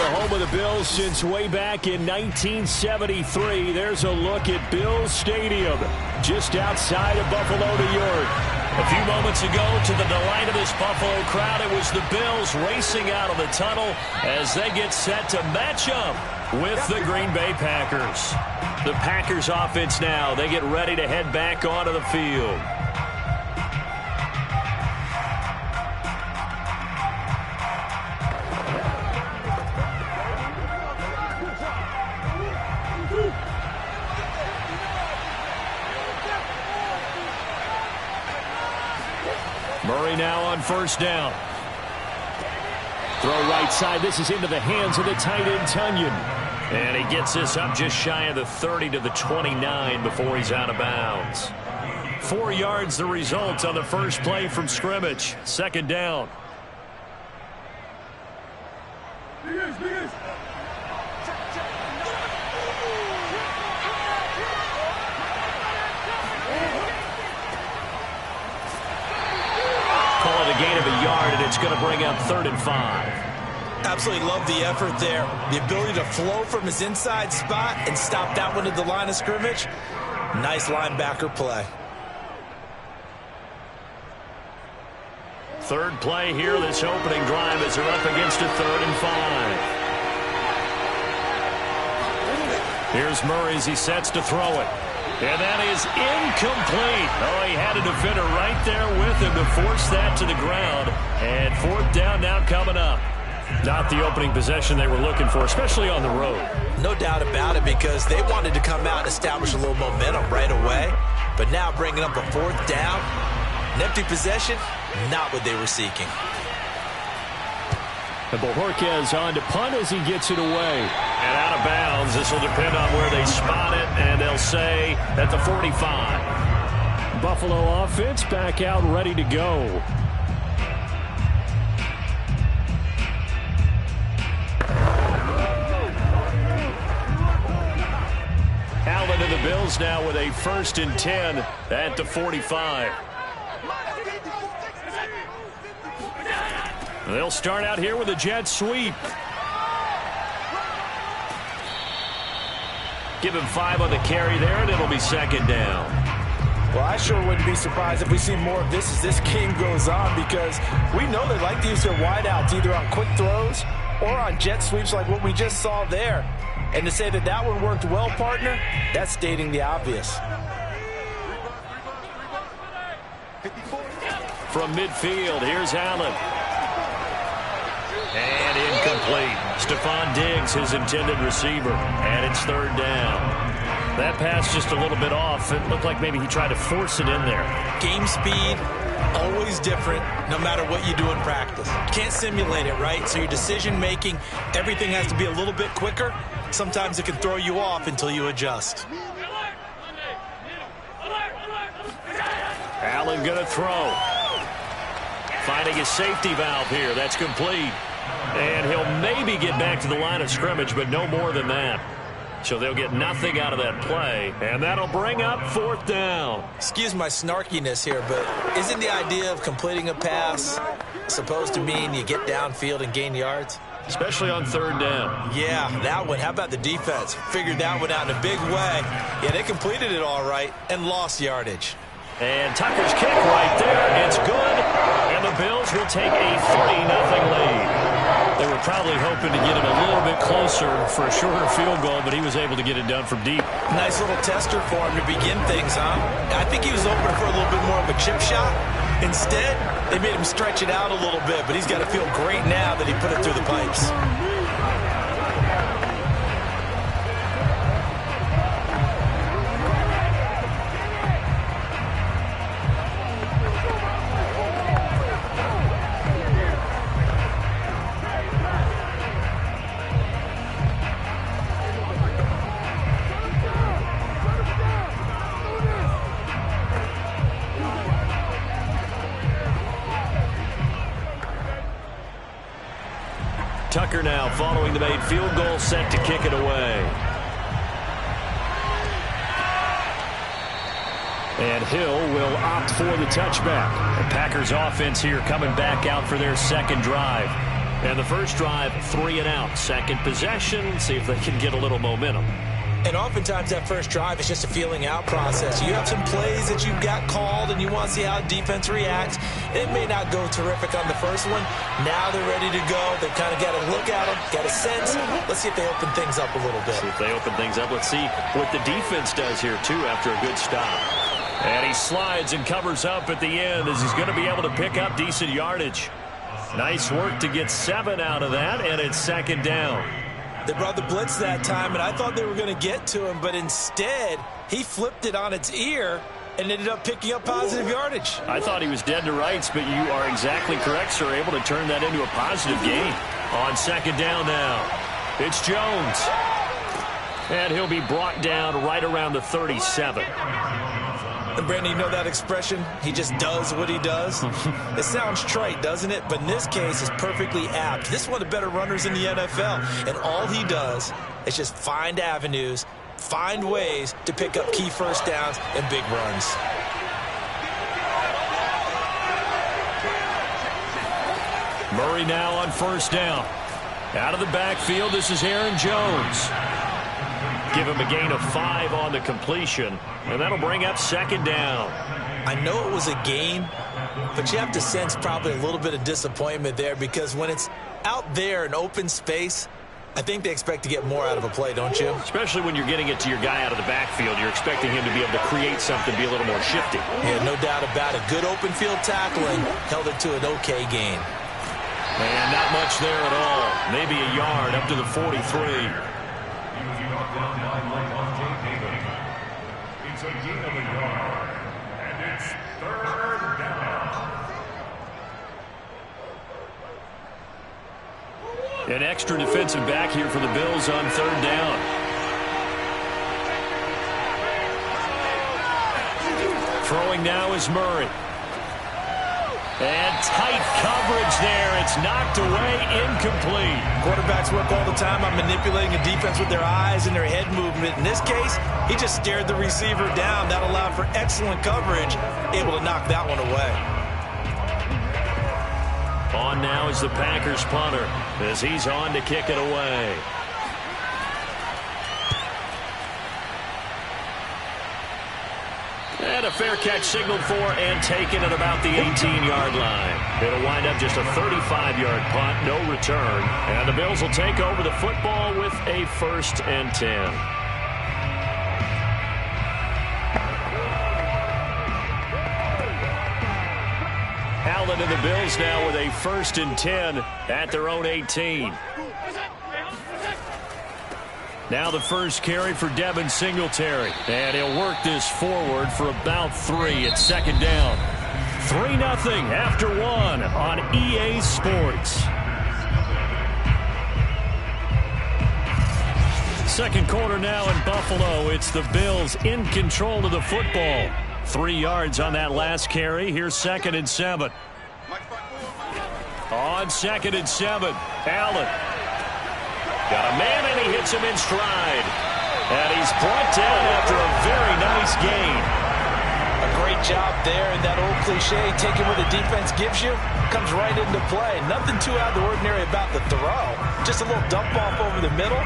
Home of the Bills since way back in 1973. There's a look at Bills Stadium, just outside of Buffalo, New York. A few moments ago, to the delight of this Buffalo crowd, it was the Bills racing out of the tunnel as they get set to match up with the Green Bay Packers. The Packers offense now, they get ready to head back onto the field. Murray now on first down. Throw right side. This is into the hands of the tight end, Tunyon. And he gets this up just shy of the 30 to the 29 before he's out of bounds. 4 yards the result on the first play from scrimmage. Second down. Gain of a yard, and it's going to bring up 3rd and 5. Absolutely love the effort there. The ability to flow from his inside spot and stop that one at the line of scrimmage. Nice linebacker play. Third play here, this opening drive as they're up against a 3rd and 5. Here's Murray as he sets to throw it. And that is incomplete. Oh, he had a defender right there with him to force that to the ground. And 4th down now coming up. Not the opening possession they were looking for, especially on the road. No doubt about it, because they wanted to come out and establish a little momentum right away. But now bringing up a 4th down, an empty possession, not what they were seeking. And Bojorquez on to punt as he gets it away. And out of bounds. This will depend on where they spot it, and they'll say at the 45. Buffalo offense back out ready to go. Allen and the Bills now with a 1st and 10 at the 45. They'll start out here with a jet sweep. Give him 5 on the carry there, and it'll be 2nd down. Well, I sure wouldn't be surprised if we see more of this as this game goes on, because we know they like to use their wideouts either on quick throws or on jet sweeps like what we just saw there. And to say that that one worked well, partner, that's stating the obvious. From midfield, here's Allen. And incomplete. Stephon Diggs, his intended receiver. And it's 3rd down. That pass just a little bit off. It looked like maybe he tried to force it in there. Game speed, always different, no matter what you do in practice. Can't simulate it, right? So your decision-making, everything has to be a little bit quicker. Sometimes it can throw you off until you adjust. Allen going to throw. Finding a safety valve here. That's complete. And he'll maybe get back to the line of scrimmage, but no more than that. So they'll get nothing out of that play, and that'll bring up 4th down. Excuse my snarkiness here, but isn't the idea of completing a pass supposed to mean you get downfield and gain yards? Especially on 3rd down. Yeah, that one. How about the defense? Figured that one out in a big way. Yeah, they completed it all right and lost yardage. And Tucker's kick right there. It's good. And the Bills will take a 3-0 lead. They were probably hoping to get it a little bit closer for a shorter field goal, but he was able to get it done from deep. Nice little tester for him to begin things, huh? I think he was open for a little bit more of a chip shot. Instead, they made him stretch it out a little bit, but he's got to feel great now that he put it through the pipes. Tucker now following the made field goal, set to kick it away. And Hill will opt for the touchback. The Packers offense here coming back out for their second drive. And the first drive, 3 and out. Second possession, see if they can get a little momentum. And oftentimes that first drive is just a feeling out process. You have some plays that you've got called and you want to see how defense reacts. It may not go terrific on the first one. Now they're ready to go. They've kind of got to look at them, got a sense. Let's see if they open things up a little bit. See if they open things up. Let's see what the defense does here, too, after a good stop. And he slides and covers up at the end as he's going to be able to pick up decent yardage. Nice work to get 7 out of that, and it's second down. They brought the blitz that time, and I thought they were going to get to him, but instead he flipped it on its ear and ended up picking up positive yardage. I thought he was dead to rights, but you are exactly correct, sir. Able to turn that into a positive gain. On second down now, it's Jones. And he'll be brought down right around the 37. And Brandon, you know that expression? He just does what he does. It sounds trite, doesn't it? But in this case, it's perfectly apt. This is one of the better runners in the NFL. And all he does is just find avenues, find ways to pick up key first downs and big runs. Murray now on first down. Out of the backfield, this is Aaron Jones. Give him a gain of 5 on the completion, and that'll bring up second down. I know it was a gain, but you have to sense probably a little bit of disappointment there because when it's out there in open space, I think they expect to get more out of a play, don't you? Especially when you're getting it to your guy out of the backfield. You're expecting him to be able to create something, be a little more shifty. Yeah, no doubt about it. Good open field tackling held it to an okay gain. And not much there at all. Maybe a yard up to the 43. It's a gain of a yard, and it's third down. An extra defensive back here for the Bills on third down. Throwing now is Murray. And tight coverage there. It's knocked away, incomplete. Quarterbacks work all the time on manipulating a defense with their eyes and their head movement. In this case, he just stared the receiver down. That allowed for excellent coverage, able to knock that one away. On now is the Packers punter as he's on to kick it away. And a fair catch signaled for and taken at about the 18-yard line. It'll wind up just a 35-yard punt, no return. And the Bills will take over the football with a 1st and 10. Allen and the Bills now with a 1st and 10 at their own 18. Now the first carry for Devin Singletary. And he'll work this forward for about 3. It's second down. 3-0 after 1 on EA Sports. Second quarter now in Buffalo. It's the Bills in control of the football. 3 yards on that last carry. Here's 2nd and 7. On 2nd and 7, Allen. Got a man, and he hits him in stride. And he's brought down after a very nice gain. A great job there, and that old cliche, taking what the defense gives you, comes right into play. Nothing too out of the ordinary about the throw. Just a little dump off over the middle.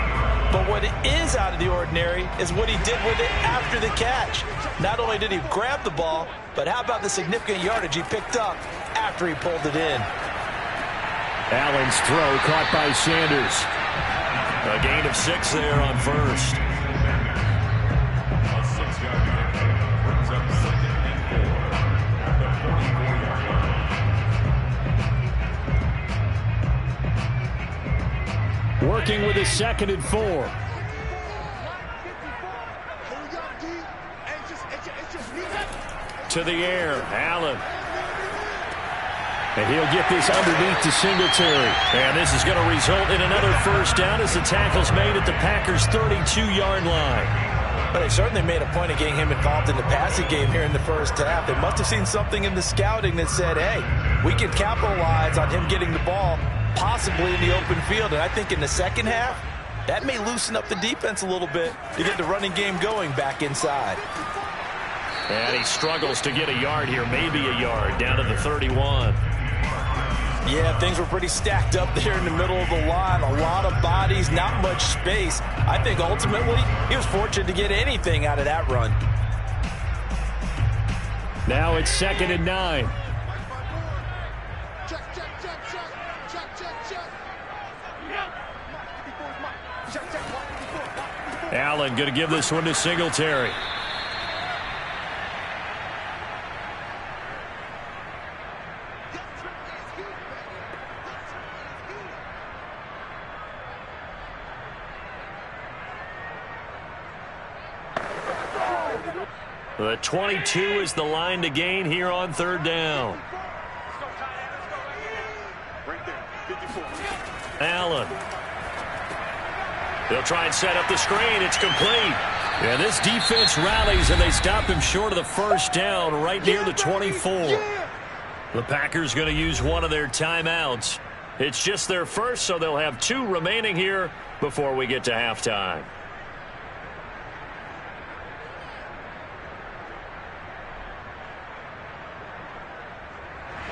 But what is out of the ordinary is what he did with it after the catch. Not only did he grab the ball, but how about the significant yardage he picked up after he pulled it in? Allen's throw caught by Sanders. A gain of 6 there on first. A 6-yard pickup brings up 2nd and 4 at the 44-yard line. Working with a 2nd and 4. To the air, Allen. And he'll get this underneath to Singletary. And this is going to result in another first down as the tackle's made at the Packers' 32-yard line. But they certainly made a point of getting him involved in the passing game here in the first half. They must have seen something in the scouting that said, hey, we can capitalize on him getting the ball possibly in the open field. And I think in the second half, that may loosen up the defense a little bit to get the running game going back inside. And he struggles to get a yard here, maybe a yard, down to the 31. Yeah, things were pretty stacked up there in the middle of the line. A lot of bodies, not much space. I think ultimately he was fortunate to get anything out of that run. Now it's 2nd and 9. Allen going to give this one to Singletary. The 22 is the line to gain here on 3rd down. Allen. They'll try and set up the screen. It's complete. And this defense rallies, and they stop him short of the first down right near the 24. The Packers going to use one of their timeouts. It's just their first, so they'll have 2 remaining here before we get to halftime.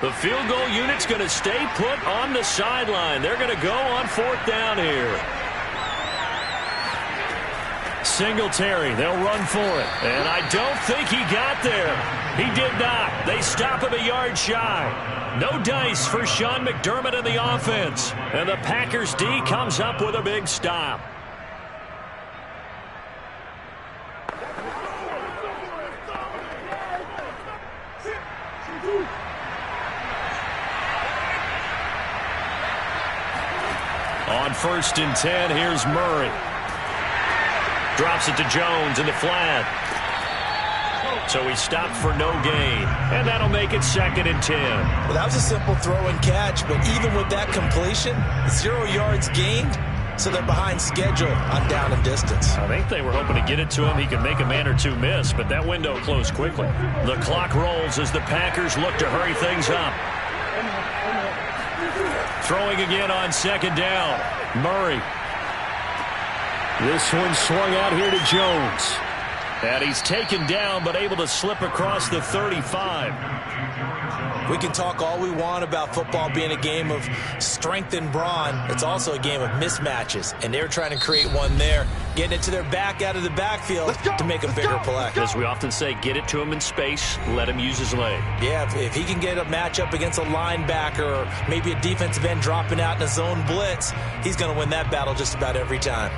The field goal unit's going to stay put on the sideline. They're going to go on 4th down here. Singletary, they'll run for it. And I don't think he got there. He did not. They stop him a yard shy. No dice for Sean McDermott in the offense. And the Packers D comes up with a big stop. On 1st and 10, here's Murray. Drops it to Jones in the flat. So he stopped for no gain. And that'll make it 2nd and 10. Well, that was a simple throw and catch, but even with that completion, 0 yards gained, so they're behind schedule on down and distance. I think they were hoping to get it to him. He could make a man or 2 miss, but that window closed quickly. The clock rolls as the Packers look to hurry things up. Throwing again on 2nd down. Murray. This one swung out here to Jones. And he's taken down, but able to slip across the 35. We can talk all we want about football being a game of strength and brawn. It's also a game of mismatches, and they're trying to create one there, getting it to their back out of the backfield to make a bigger play. As we often say, get it to him in space, let him use his leg. Yeah, if he can get a matchup against a linebacker or maybe a defensive end dropping out in a zone blitz, he's going to win that battle just about every time.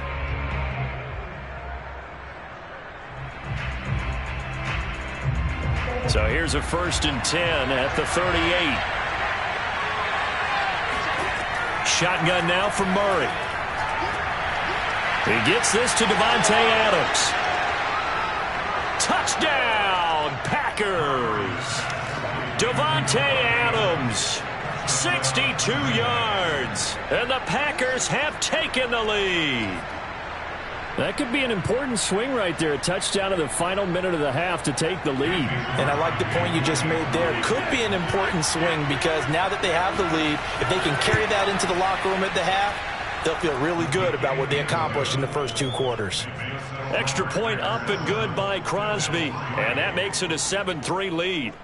So here's a 1st and 10 at the 38. Shotgun now for Murray. He gets this to Davante Adams. Touchdown, Packers. Davante Adams, 62 yards. And the Packers have taken the lead. That could be an important swing right there. A touchdown in the final minute of the half to take the lead. And I like the point you just made there. Could be an important swing because now that they have the lead, if they can carry that into the locker room at the half, they'll feel really good about what they accomplished in the first 2 quarters. Extra point up and good by Crosby. And that makes it a 7-3 lead.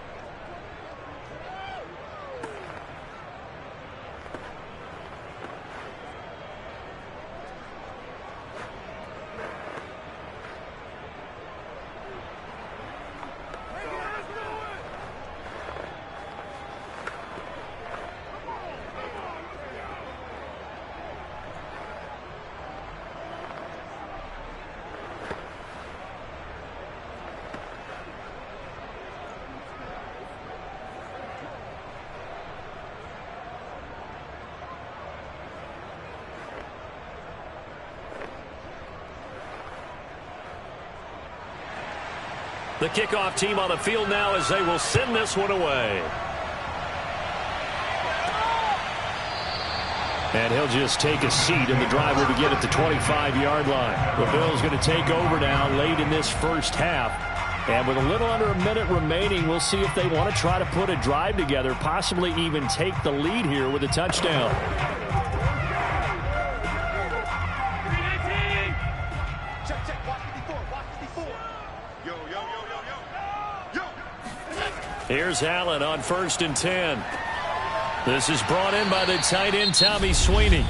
The kickoff team on the field now as they will send this one away. And he'll just take a seat, and the drive will begin at the 25-yard line. The Bills going to take over now late in this first half. And with a little under a minute remaining, we'll see if they want to try to put a drive together, possibly even take the lead here with a touchdown. Here's Allen on 1st and 10. This is brought in by the tight end, Tommy Sweeney.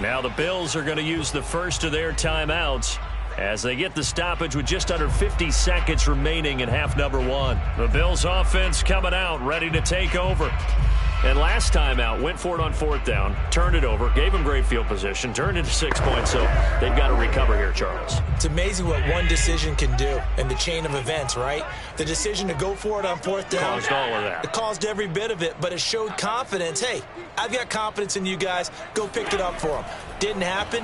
Now the Bills are going to use the first of their timeouts as they get the stoppage with just under 50 seconds remaining in half number 1. The Bills offense coming out, ready to take over. And last time out, went for it on 4th down, turned it over, gave them great field position, turned into 6 points, so they've got to recover here, Charles. It's amazing what one decision can do in the chain of events, right? The decision to go for it on 4th down. Caused all of that. It caused every bit of it, but it showed confidence. Hey, I've got confidence in you guys. Go pick it up for them. Didn't happen.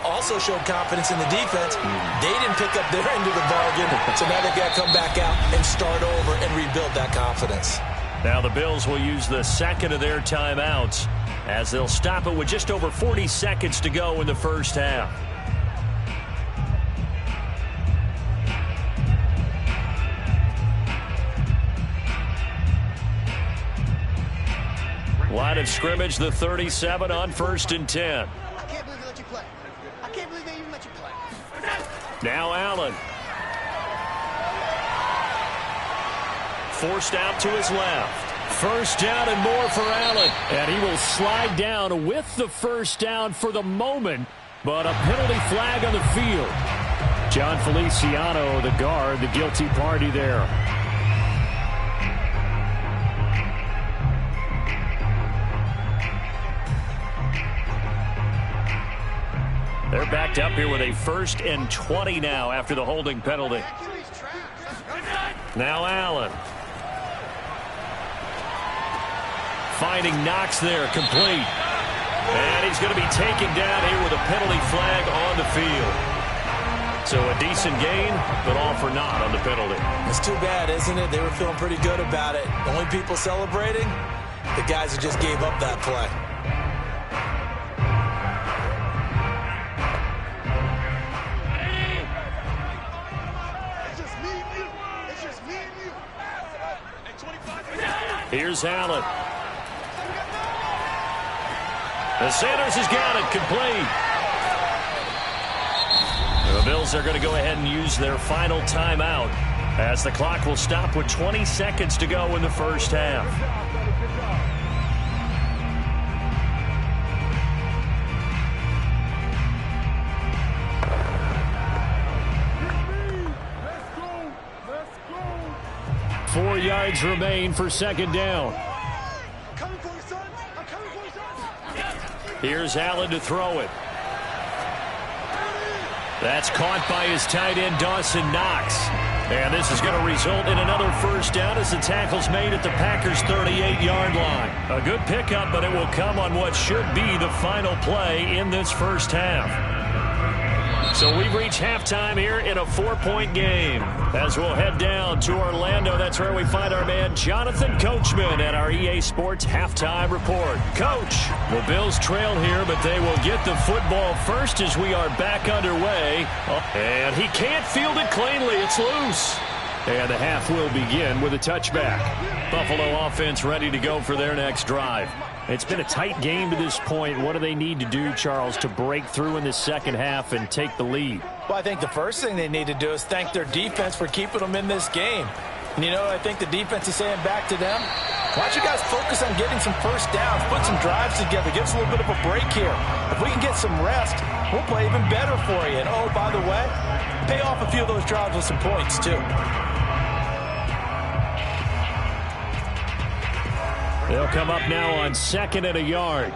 Also showed confidence in the defense. They didn't pick up their end of the bargain, so now they've got to come back out and start over and rebuild that confidence. Now the Bills will use the second of their timeouts as they'll stop it with just over 40 seconds to go in the first half. Line of scrimmage, the 37 on 1st and 10. I can't believe they let you play. I can't believe they even let you play. Now Allen. Forced out to his left. First down and more for Allen. And he will slide down with the first down for the moment, but a penalty flag on the field. John Feliciano, the guard, the guilty party there. They're backed up here with a 1st and 20 now after the holding penalty. Now Allen. Finding Knox there, complete. And he's going to be taken down here with a penalty flag on the field. So a decent gain, but all for naught on the penalty. It's too bad, isn't it? They were feeling pretty good about it. The only people celebrating, the guys who just gave up that play. Here's Allen. And Sanders has got it, complete. The Bills are going to go ahead and use their final timeout as the clock will stop with 20 seconds to go in the first half. Let's go. 4 yards remain for second down. Here's Allen to throw it. That's caught by his tight end, Dawson Knox. And this is going to result in another first down as the tackle's made at the Packers' 38-yard line. A good pickup, but it will come on what should be the final play in this first half. So we've reached halftime here in a 4-point game. As we'll head down to Orlando, that's where we find our man Jonathan Coachman at our EA Sports Halftime Report. Coach, the Bills trail here, but they will get the football first as we are back underway. And he can't field it cleanly. It's loose. And the half will begin with a touchback. Buffalo offense ready to go for their next drive. It's been a tight game to this point. What do they need to do, Charles, to break through in the second half and take the lead? Well, I think the first thing they need to do is thank their defense for keeping them in this game. And, you know, I think the defense is saying back to them, why don't you guys focus on getting some first downs, put some drives together, give us a little bit of a break here. If we can get some rest, we'll play even better for you. And, oh, by the way, pay off a few of those drives with some points, too. They'll come up now on 2nd and a yard.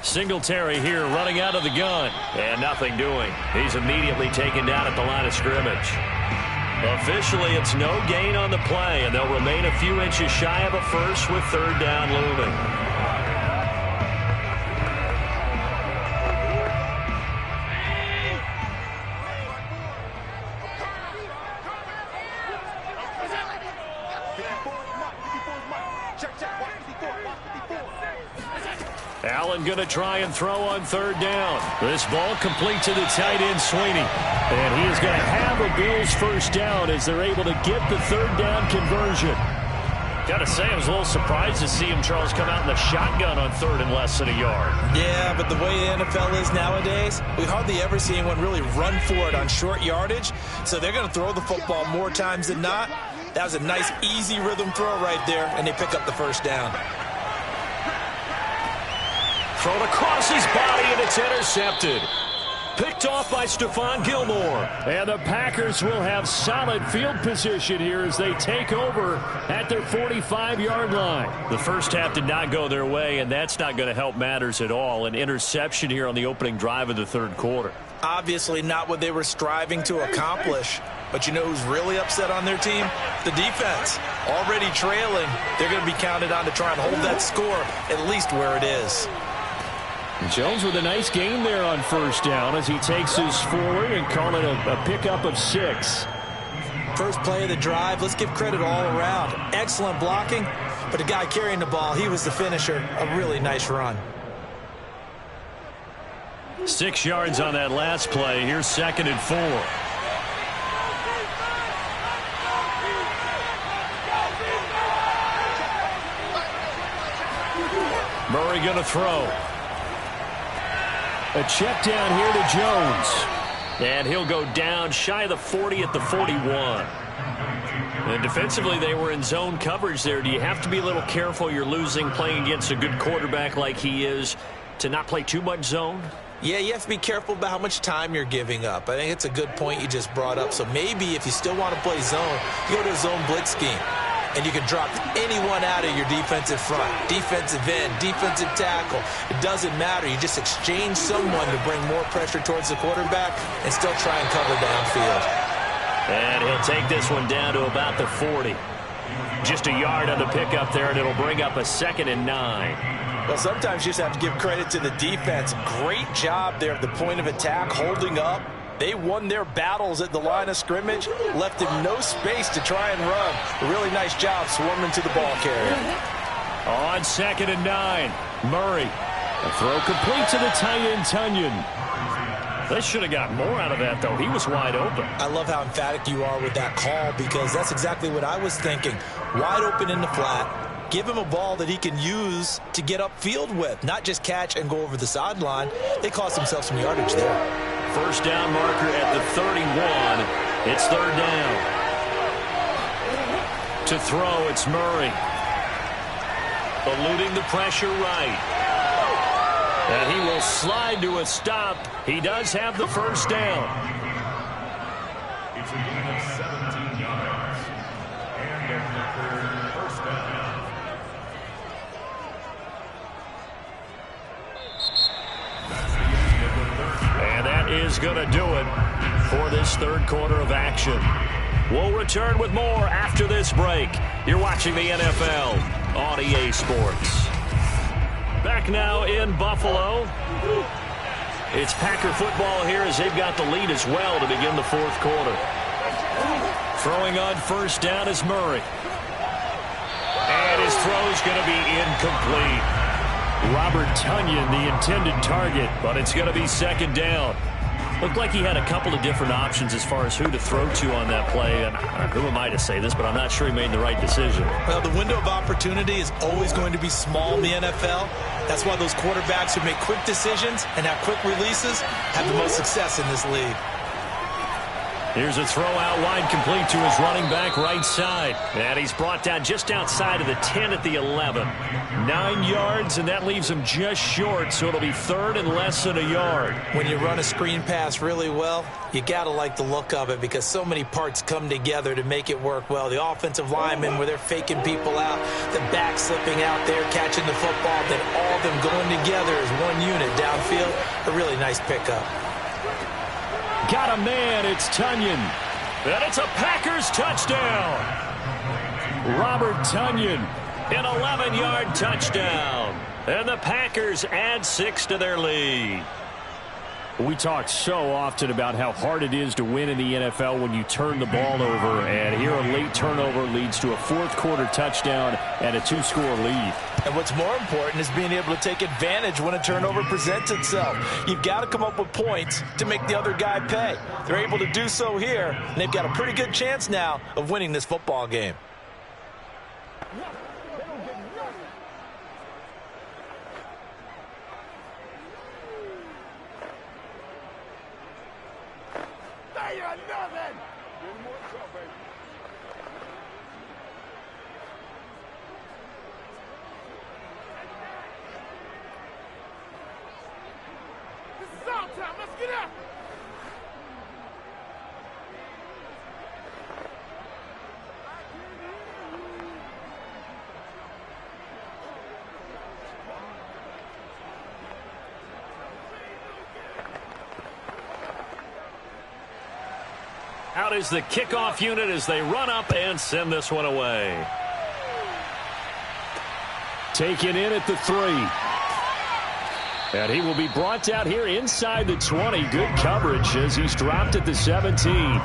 Singletary here running out of the gun. And nothing doing. He's immediately taken down at the line of scrimmage. Officially, it's no gain on the play, and they'll remain a few inches shy of a first with 3rd down looming. Allen going to try and throw on third down. This ball complete to the tight end, Sweeney. And he is going to have a Bills first down as they're able to get the third down conversion. Got to say, I was a little surprised to see him, Charles, come out in the shotgun on third and less than a yard. Yeah, but the way the NFL is nowadays, we hardly ever see anyone really run for it on short yardage. So they're going to throw the football more times than not. That was a nice, easy rhythm throw right there, and they pick up the first down. Thrown across his body, and it's intercepted. Picked off by Stephon Gilmore. And the Packers will have solid field position here as they take over at their 45-yard line. The first half did not go their way, and that's not going to help matters at all. An interception here on the opening drive of the third quarter. Obviously not what they were striving to accomplish. But you know who's really upset on their team? The defense. Already trailing. They're going to be counted on to try and hold that score at least where it is. Jones with a nice gain there on first down as he takes his forward and call it a pickup of 6. First play of the drive, let's give credit all around. Excellent blocking, but the guy carrying the ball, he was the finisher. A really nice run. 6 yards on that last play. Here's 2nd and 4. Murray going to throw. A check down here to Jones. And he'll go down shy of the 40 at the 41. And defensively, they were in zone coverage there. Do you have to be a little careful? You're losing playing against a good quarterback like he is to not play too much zone? Yeah, you have to be careful about how much time you're giving up. I think it's a good point you just brought up. So maybe if you still want to play zone, you go to a zone blitz scheme. And you can drop anyone out of your defensive front, defensive end, defensive tackle. It doesn't matter. You just exchange someone to bring more pressure towards the quarterback and still try and cover downfield. And he'll take this one down to about the 40. Just a yard on the pickup there, and it'll bring up a 2nd and 9. Well, sometimes you just have to give credit to the defense. Great job there at the point of attack, holding up. They won their battles at the line of scrimmage, left him no space to try and run. A really nice job swarming to the ball carrier. On 2nd and 9, Murray. A throw complete to the tight end, Tunyon. They should have got more out of that, though. He was wide open. I love how emphatic you are with that call because that's exactly what I was thinking. Wide open in the flat. Give him a ball that he can use to get upfield with, not just catch and go over the sideline. They cost themselves some yardage there. First down marker at the 31. It's third down. To throw, it's Murray. Eluding the pressure right. And he will slide to a stop. He does have the first down. It's a gain of 17 yards. And a first down. And that is going to do it for this third quarter of action. We'll return with more after this break. You're watching the NFL on EA Sports. Back now in Buffalo. It's Packer football here as they've got the lead as well to begin the fourth quarter. Throwing on first down is Murray. And his throw's going to be incomplete. Robert Tunyon, the intended target, but it's going to be second down. Looked like he had a couple of different options as far as who to throw to on that play. And who am I to say this, but I'm not sure he made the right decision. Well, the window of opportunity is always going to be small in the NFL. That's why those quarterbacks who make quick decisions and have quick releases have the most success in this league. Here's a throw out wide complete to his running back right side. And he's brought down just outside of the 10 at the 11. 9 yards, and that leaves him just short, so it'll be third and less than a yard. When you run a screen pass really well, you got to like the look of it because so many parts come together to make it work well. The offensive linemen where they're faking people out, the back slipping out there, catching the football, then all of them going together as one unit downfield. A really nice pickup. Got a man, it's Tunyon. And it's a Packers touchdown. Robert Tunyon, an 11-yard touchdown. And the Packers add 6 to their lead. We talk so often about how hard it is to win in the NFL when you turn the ball over, and here a late turnover leads to a fourth-quarter touchdown and a 2-score lead. And what's more important is being able to take advantage when a turnover presents itself. You've got to come up with points to make the other guy pay. They're able to do so here, and they've got a pretty good chance now of winning this football game. Out is the kickoff unit as they run up and send this one away. Taken in at the 3. And he will be brought out here inside the 20. Good coverage as he's dropped at the 17.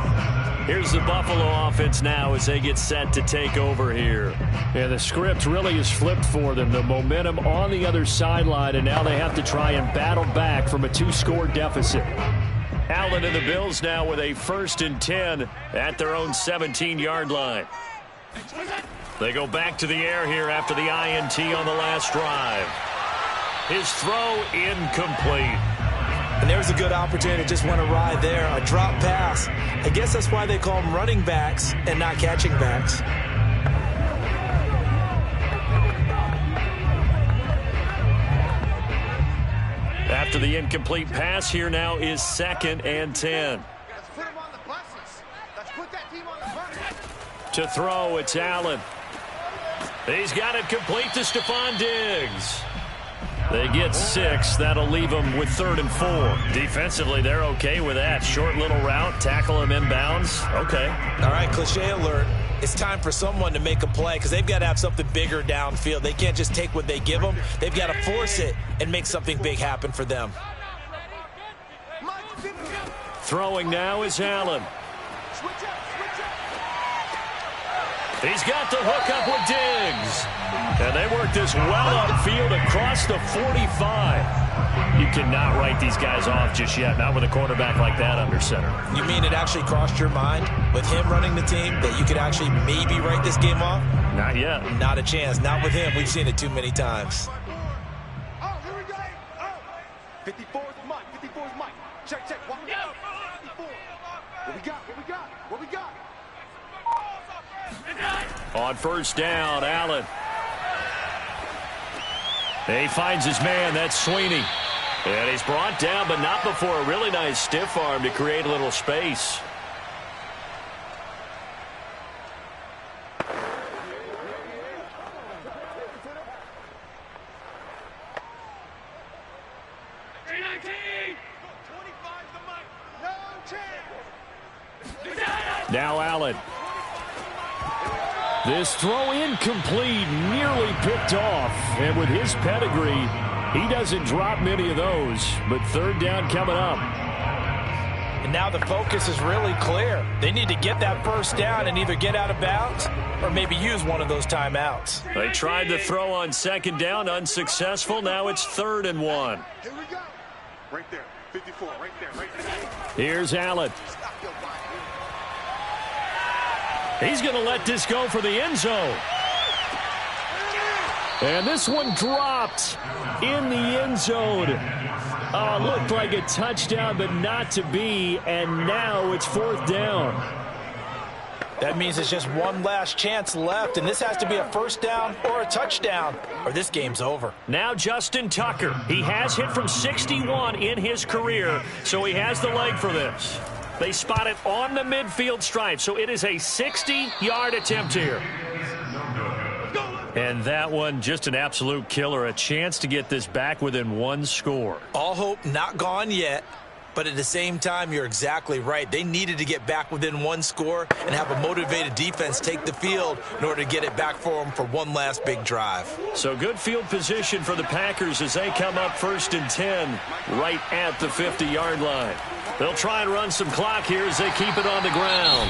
Here's the Buffalo offense now as they get set to take over here. And the script really is flipped for them. The momentum on the other sideline, and now they have to try and battle back from a 2-score deficit. Allen and the Bills now with a 1st and 10 at their own 17-yard line. They go back to the air here after the INT on the last drive. His throw incomplete. And there's a good opportunity. Just went awry there. A drop pass. I guess that's why they call them running backs and not catching backs. After the incomplete pass, here now is 2nd and 10. Let's put them on the buses. Let's put that team on the bus. To throw, it's Allen. He's got it complete to Stephon Diggs. They get 6. That'll leave them with 3rd and 4. Defensively, they're okay with that. Short little route, tackle him inbounds. Okay. All right, cliche alert. It's time for someone to make a play because they've got to have something bigger downfield. They can't just take what they give them. They've got to force it and make something big happen for them. Throwing now is Allen. He's got the hook up with Diggs. And they work this well upfield across the 45. You cannot write these guys off just yet, not with a quarterback like that under center. You mean it actually crossed your mind with him running the team that you could actually maybe write this game off? Not yet. Not a chance. Not with him. We've seen it too many times. Oh, here we go. Oh. 54 is Mike. 54 is Mike. Check, check. 54. What we got? What we got? What we got? On 1st down, Allen. He finds his man. That's Sweeney. And he's brought down, but not before a really nice stiff arm to create a little space. Now Allen. This throw incomplete, nearly picked off. And with his pedigree, he doesn't drop many of those. But 3rd down coming up. And now the focus is really clear. They need to get that 1st down and either get out of bounds or maybe use one of those timeouts. They tried to throw on 2nd down, unsuccessful. Now it's 3rd and 1. Here we go. Right there. 54. Right there. Right there. Here's Allen. He's going to let this go for the end zone. And this one dropped in the end zone. Looked like a touchdown, but not to be. And now it's 4th down. That means it's just one last chance left, and this has to be a 1st down or a touchdown, or this game's over. Now Justin Tucker. He has hit from 61 in his career, so he has the leg for this. They spot it on the midfield stripe, so it is a 60-yard attempt here. And that one, just an absolute killer. A chance to get this back within 1 score. All hope not gone yet. But at the same time, you're exactly right. They needed to get back within one score and have a motivated defense take the field in order to get it back for them for one last big drive. So good field position for the Packers as they come up 1st and 10 right at the 50-yard line. They'll try and run some clock here as they keep it on the ground.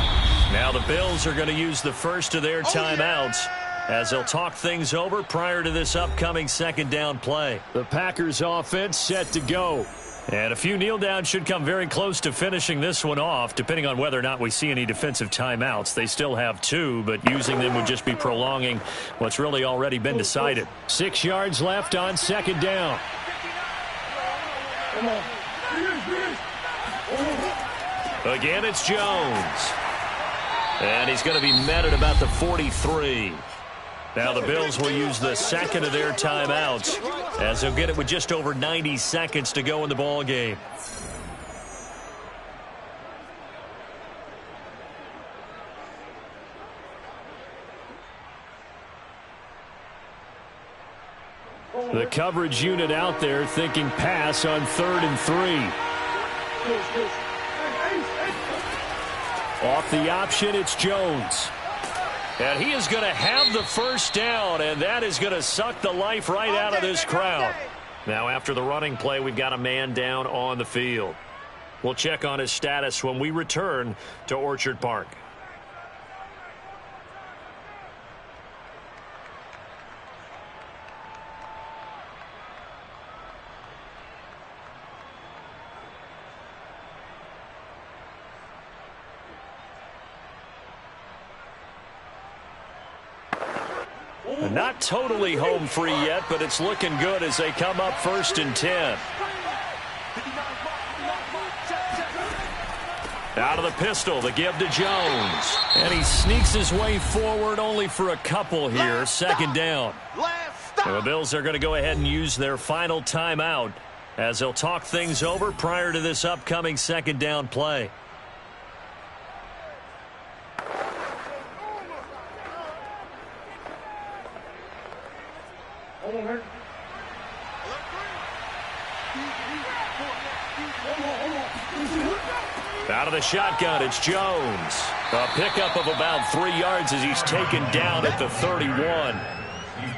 Now the Bills are going to use the first of their timeouts as they'll talk things over prior to this upcoming 2nd down play. The Packers offense set to go. And a few kneel downs should come very close to finishing this one off, depending on whether or not we see any defensive timeouts. They still have 2, but using them would just be prolonging what's really already been decided. 6 yards left on 2nd down. Again, it's Jones. And he's going to be met at about the 43. Now the Bills will use the 2nd of their timeouts as they'll get it with just over 90 seconds to go in the ball game. The coverage unit out there thinking pass on 3rd and 3. Off the option, it's Jones. And he is going to have the first down, and that is going to suck the life right out of this crowd. Now, after the running play, we've got a man down on the field. We'll check on his status when we return to Orchard Park. Not totally home free yet, but it's looking good as they come up 1st and 10. Out of the pistol, the give to Jones. And he sneaks his way forward only for a couple here. 2nd down. And the Bills are going to go ahead and use their final timeout as they'll talk things over prior to this upcoming 2nd down play. Out of the shotgun, it's Jones. A pickup of about 3 yards as he's taken down at the 31.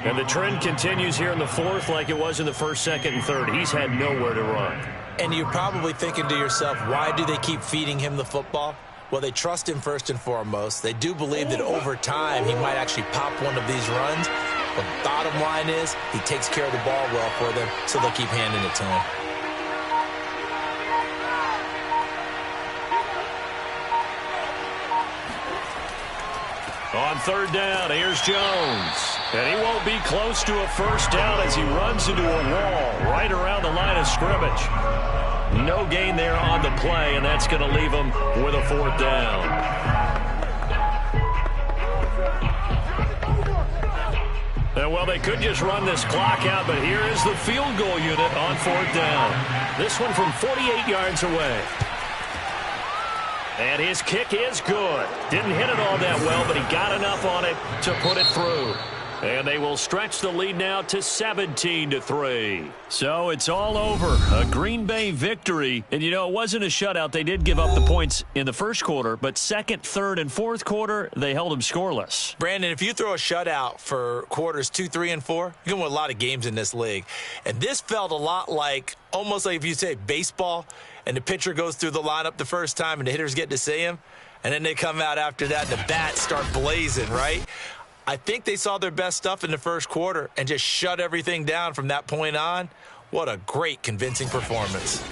And the trend continues here in the 4th like it was in the 1st, 2nd, and 3rd. He's had nowhere to run. And you're probably thinking to yourself, why do they keep feeding him the football? Well, they trust him first and foremost. They do believe that over time he might actually pop one of these runs. But bottom line is he takes care of the ball well for them, so they'll keep handing it to him. On 3rd down, here's Jones. And he won't be close to a first down as he runs into a wall right around the line of scrimmage. No gain there on the play, and that's going to leave him with a 4th down. And, well, they could just run this clock out, but here is the field goal unit on 4th down. This one from 48 yards away. And his kick is good. Didn't hit it all that well, but he got enough on it to put it through. And they will stretch the lead now to 17-3. So it's all over. A Green Bay victory. And, you know, it wasn't a shutout. They did give up the points in the 1st quarter, but 2nd, 3rd, and 4th quarter, they held them scoreless. Brandon, if you throw a shutout for quarters 2, 3, and 4, you can win a lot of games in this league. And this felt a lot like, almost like if you say baseball, and the pitcher goes through the lineup the first time and the hitters get to see him, and then they come out after that and the bats start blazing, right? I think they saw their best stuff in the 1st quarter and just shut everything down from that point on. What a great, convincing performance.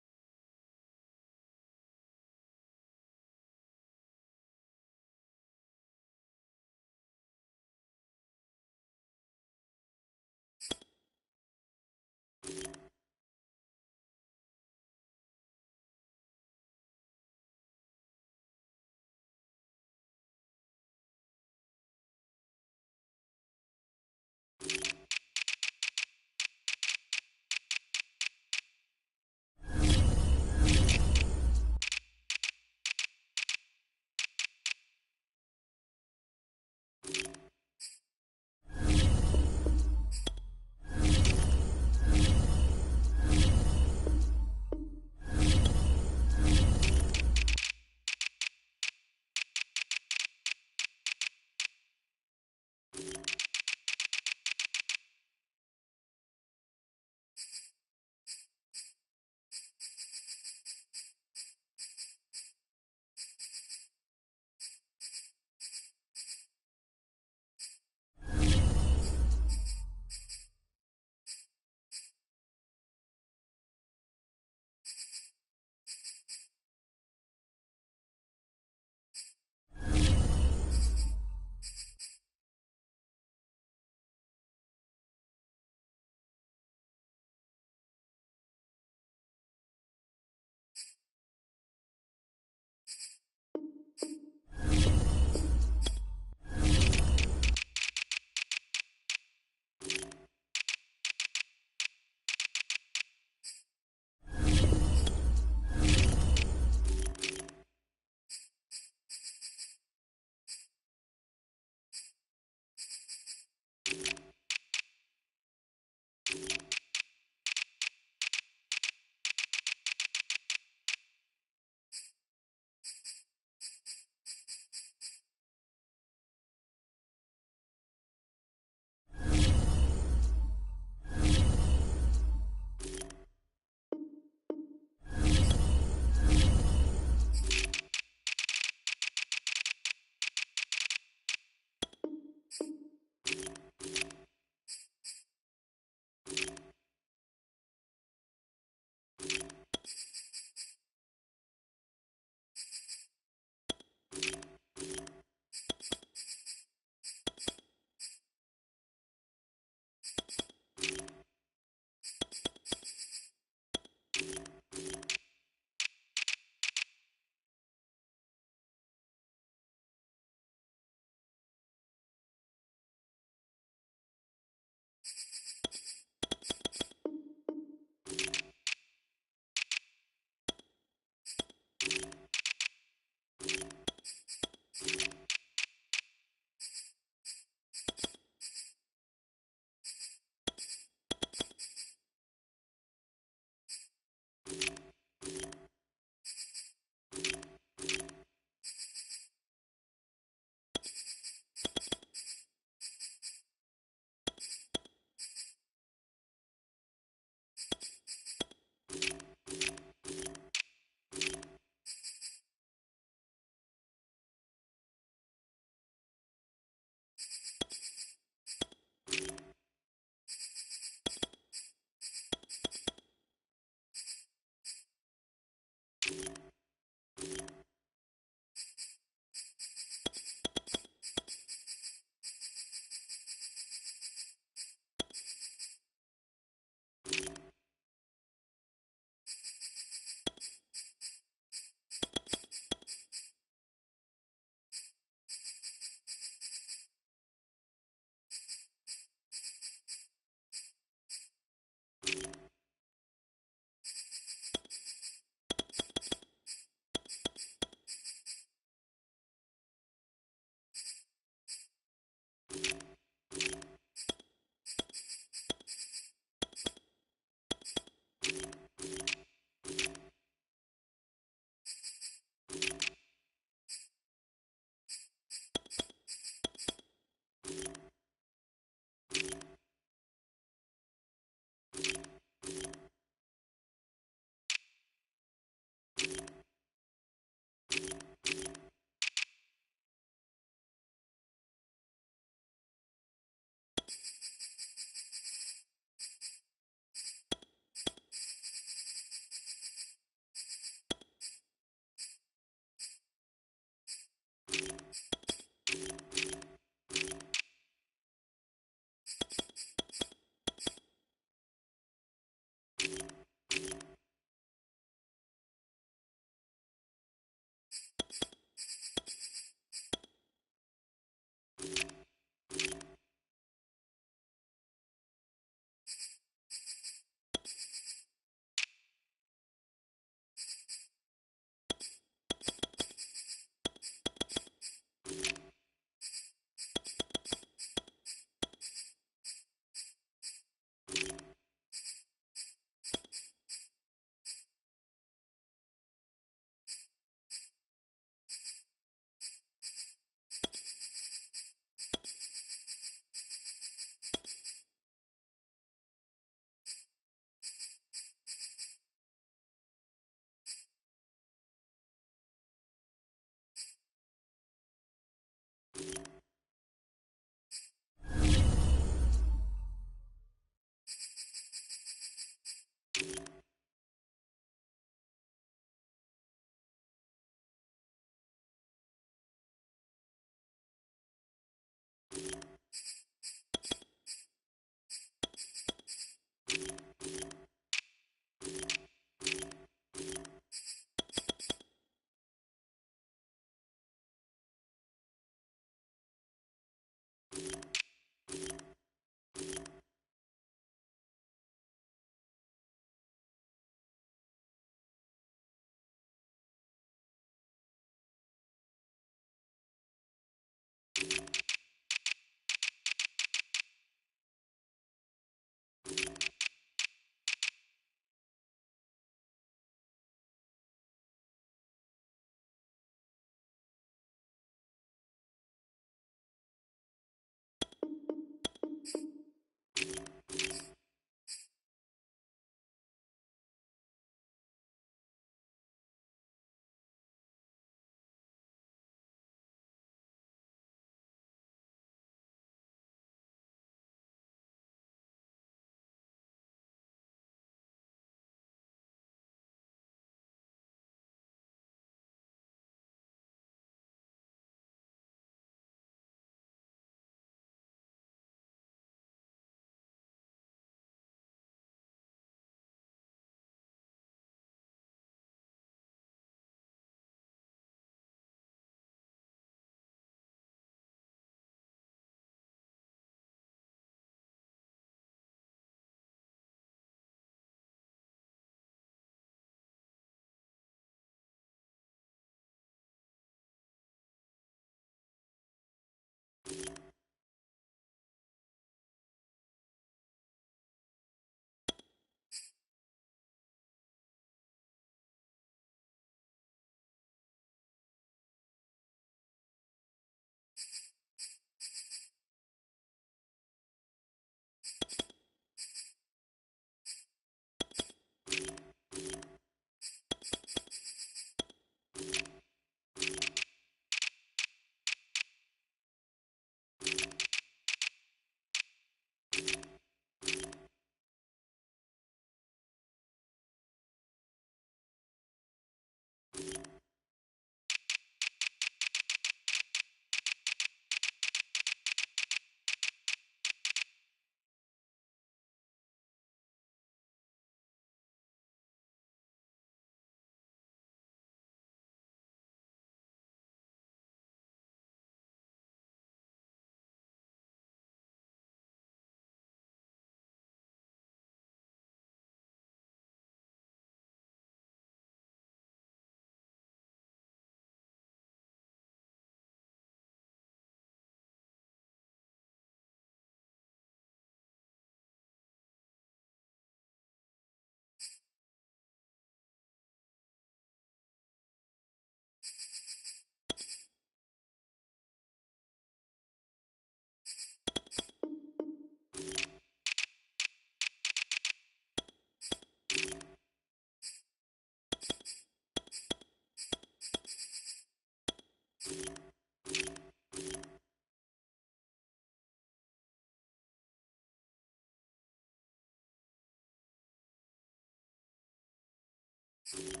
you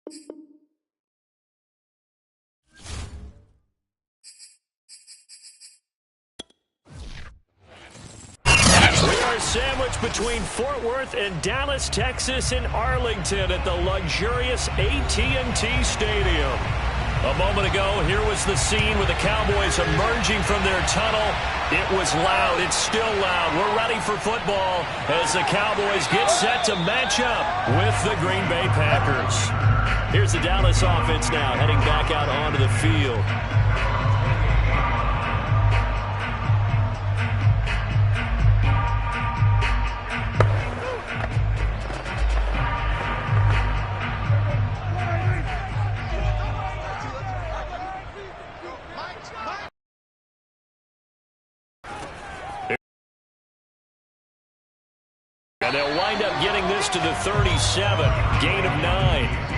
We are sandwiched between Fort Worth and Dallas, Texas, and Arlington at the luxurious AT&T Stadium. A moment ago, here was the scene with the Cowboys emerging from their tunnel. It was loud. It's still loud. We're ready for football as the Cowboys get set to match up with the Green Bay Packers. Here's the Dallas offense now heading back out onto the field. And they'll wind up getting this to the 37, gain of 9.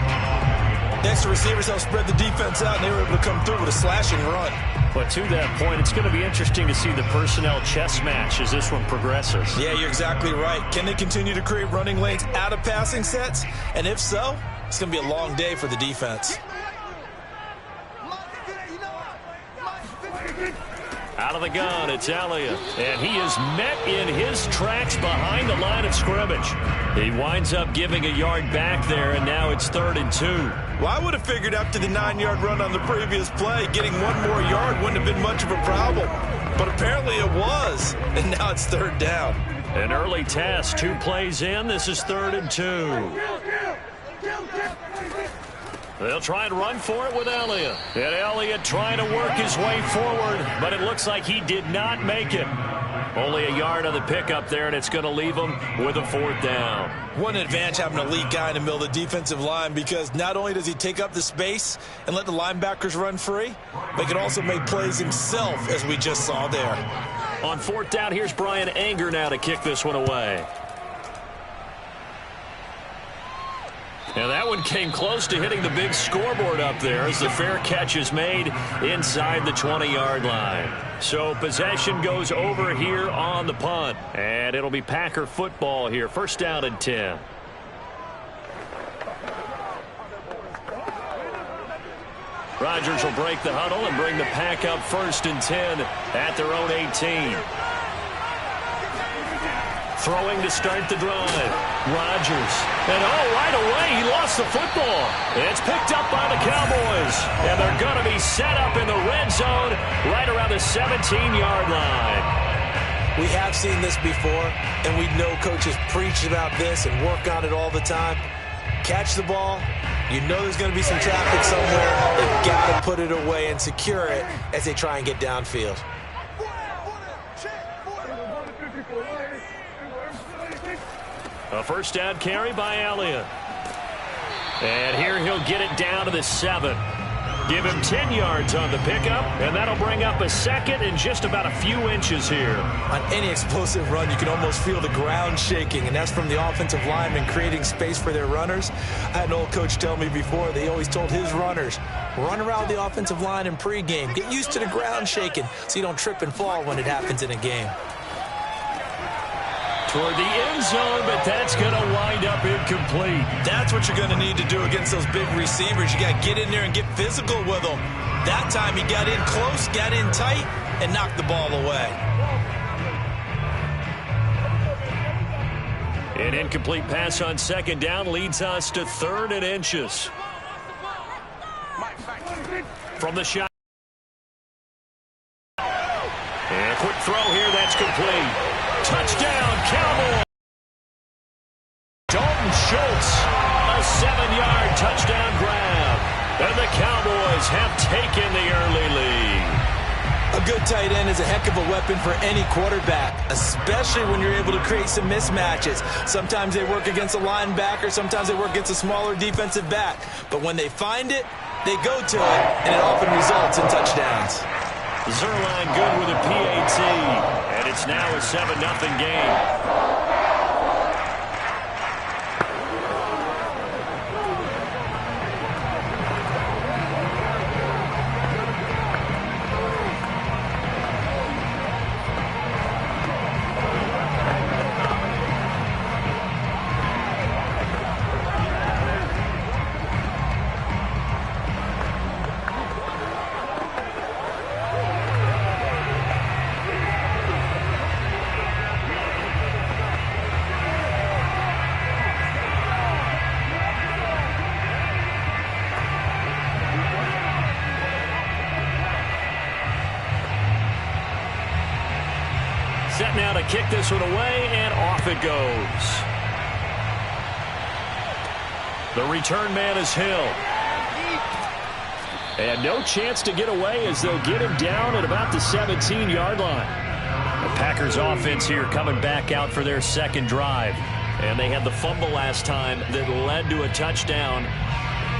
Next, the receivers helped spread the defense out, and they were able to come through with a slashing run. But to that point, it's going to be interesting to see the personnel chess match as this one progresses. Yeah, you're exactly right. Can they continue to create running lanes out of passing sets? And if so, it's going to be a long day for the defense. Out of the gun, it's Elliott. And he is met in his tracks behind the line of scrimmage. He winds up giving a yard back there, and now it's 3rd and 2. Well, I would have figured after the 9-yard run on the previous play, getting one more yard wouldn't have been much of a problem. But apparently it was, and now it's 3rd down. An early test, 2 plays in. This is 3rd and 2. They'll try and run for it with Elliott. And Elliott trying to work his way forward, but it looks like he did not make it. Only a yard on the pickup there, and it's going to leave him with a 4th down. What an advantage having an elite guy in the middle of the defensive line, because not only does he take up the space and let the linebackers run free, but he can also make plays himself, as we just saw there. On 4th down, here's Brian Anger now to kick this one away. And that one came close to hitting the big scoreboard up there as the fair catch is made inside the 20-yard line. So possession goes over here on the punt. And it'll be Packer football here. 1st down and 10. Rodgers will break the huddle and bring the Pack up 1st and 10 at their own 18. Throwing to start the drive. Rodgers. And right away, he lost the football. It's picked up by the Cowboys. And they're going to be set up in the red zone right around the 17-yard line. We have seen this before, and we know coaches preach about this and work on it all the time. Catch the ball. You know there's going to be some traffic somewhere. They've got to put it away and secure it as they try and get downfield. A 1st down carry by Elliott. And here he'll get it down to the 7. Give him 10 yards on the pickup, and that'll bring up a 2nd and just about a few inches here. On any explosive run, you can almost feel the ground shaking, and that's from the offensive linemen creating space for their runners. I had an old coach tell me before, they always told his runners, run around the offensive line in pregame. Get used to the ground shaking so you don't trip and fall when it happens in a game. Toward the end zone, but that's going to wind up incomplete. That's what you're going to need to do against those big receivers. You got to get in there and get physical with them. That time he got in close, got in tight, and knocked the ball away. An incomplete pass on 2nd down leads us to 3rd and inches. From the shot. And a quick throw here, that's complete. Touchdown, Cowboys! Dalton Schultz, a 7-yard touchdown grab. And the Cowboys have taken the early lead. A good tight end is a heck of a weapon for any quarterback, especially when you're able to create some mismatches. Sometimes they work against a linebacker, sometimes they work against a smaller defensive back. But when they find it, they go to it, and it often results in touchdowns. Zerline good with a PAT, and it's now a 7-0 game. now to kick this one away, and off it goes. The return man is Hill. And no chance to get away as they'll get him down at about the 17-yard line. The Packers offense here coming back out for their second drive. And they had the fumble last time that led to a touchdown.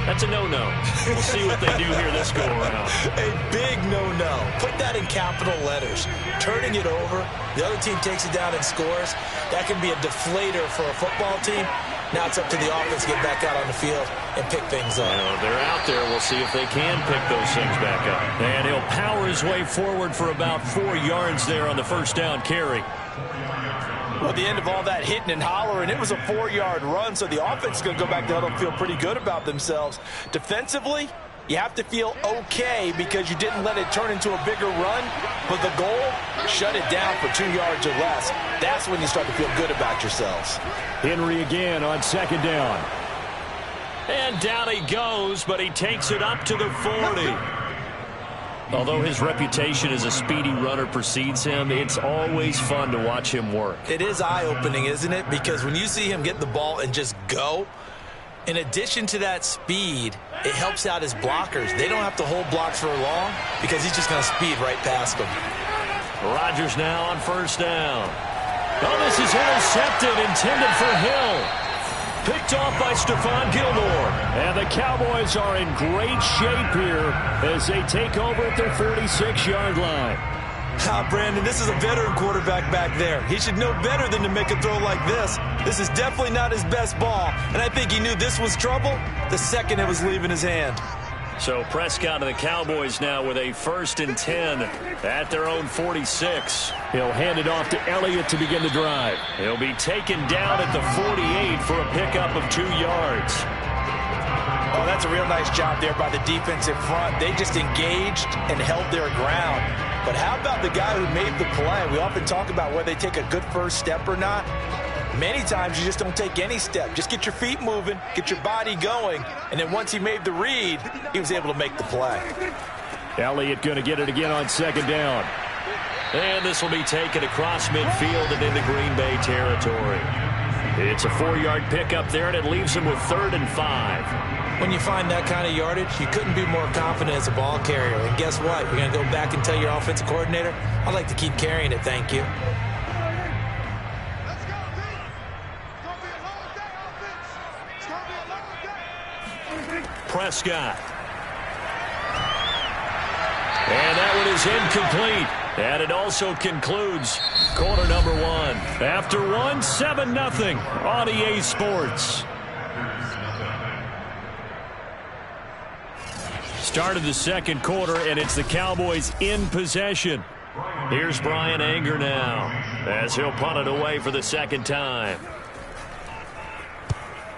That's a no-no. We'll see what they do here this go-around. A big no-no. Put that in capital letters. Turning it over, the other team takes it down and scores. That can be a deflator for a football team. Now it's up to the offense to get back out on the field and pick things up. They're out there. We'll see if they can pick those things back up. And he'll power his way forward for about 4 yards there on the first down carry. Well, at the end of all that hitting and hollering, it was a 4-yard run, so the offense is going to go back to huddle and feel pretty good about themselves. Defensively, you have to feel okay because you didn't let it turn into a bigger run, but the goal, shut it down for 2 yards or less. That's when you start to feel good about yourselves. Henry again on second down. And down he goes, but he takes it up to the 40. Although his reputation as a speedy runner precedes him, it's always fun to watch him work. It is eye-opening, isn't it? Because when you see him get the ball and just go, in addition to that speed, it helps out his blockers. They don't have to hold blocks for long because he's just going to speed right past them. Rodgers now on first down. Oh, this is intercepted, intended for Hill. Picked off by Stephon Gilmore. And the Cowboys are in great shape here as they take over at their 46-yard line. Brandon, this is a veteran quarterback back there. He should know better than to make a throw like this. This is definitely not his best ball, and I think he knew this was trouble the second it was leaving his hand. So Prescott and the Cowboys now with a 1st and 10 at their own 46. He'll hand it off to Elliott to begin the drive. He'll be taken down at the 48 for a pickup of 2 yards. Oh, that's a real nice job there by the defensive front. They just engaged and held their ground. But how about the guy who made the play? We often talk about whether they take a good first step or not. Many times you just don't take any step. Just get your feet moving, get your body going, and then once he made the read, he was able to make the play. Elliott going to get it again on second down. And this will be taken across midfield and into Green Bay territory. It's a 4-yard pickup there, and it leaves him with 3rd and 5. When you find that kind of yardage, you couldn't be more confident as a ball carrier. And guess what? You're going to go back and tell your offensive coordinator, I'd like to keep carrying it, thank you. Prescott. And that one is incomplete. And it also concludes quarter number 1. After 7-0 on EA Sports. Started the second quarter, and it's the Cowboys in possession. Here's Brian Anger now as he'll punt it away for the second time.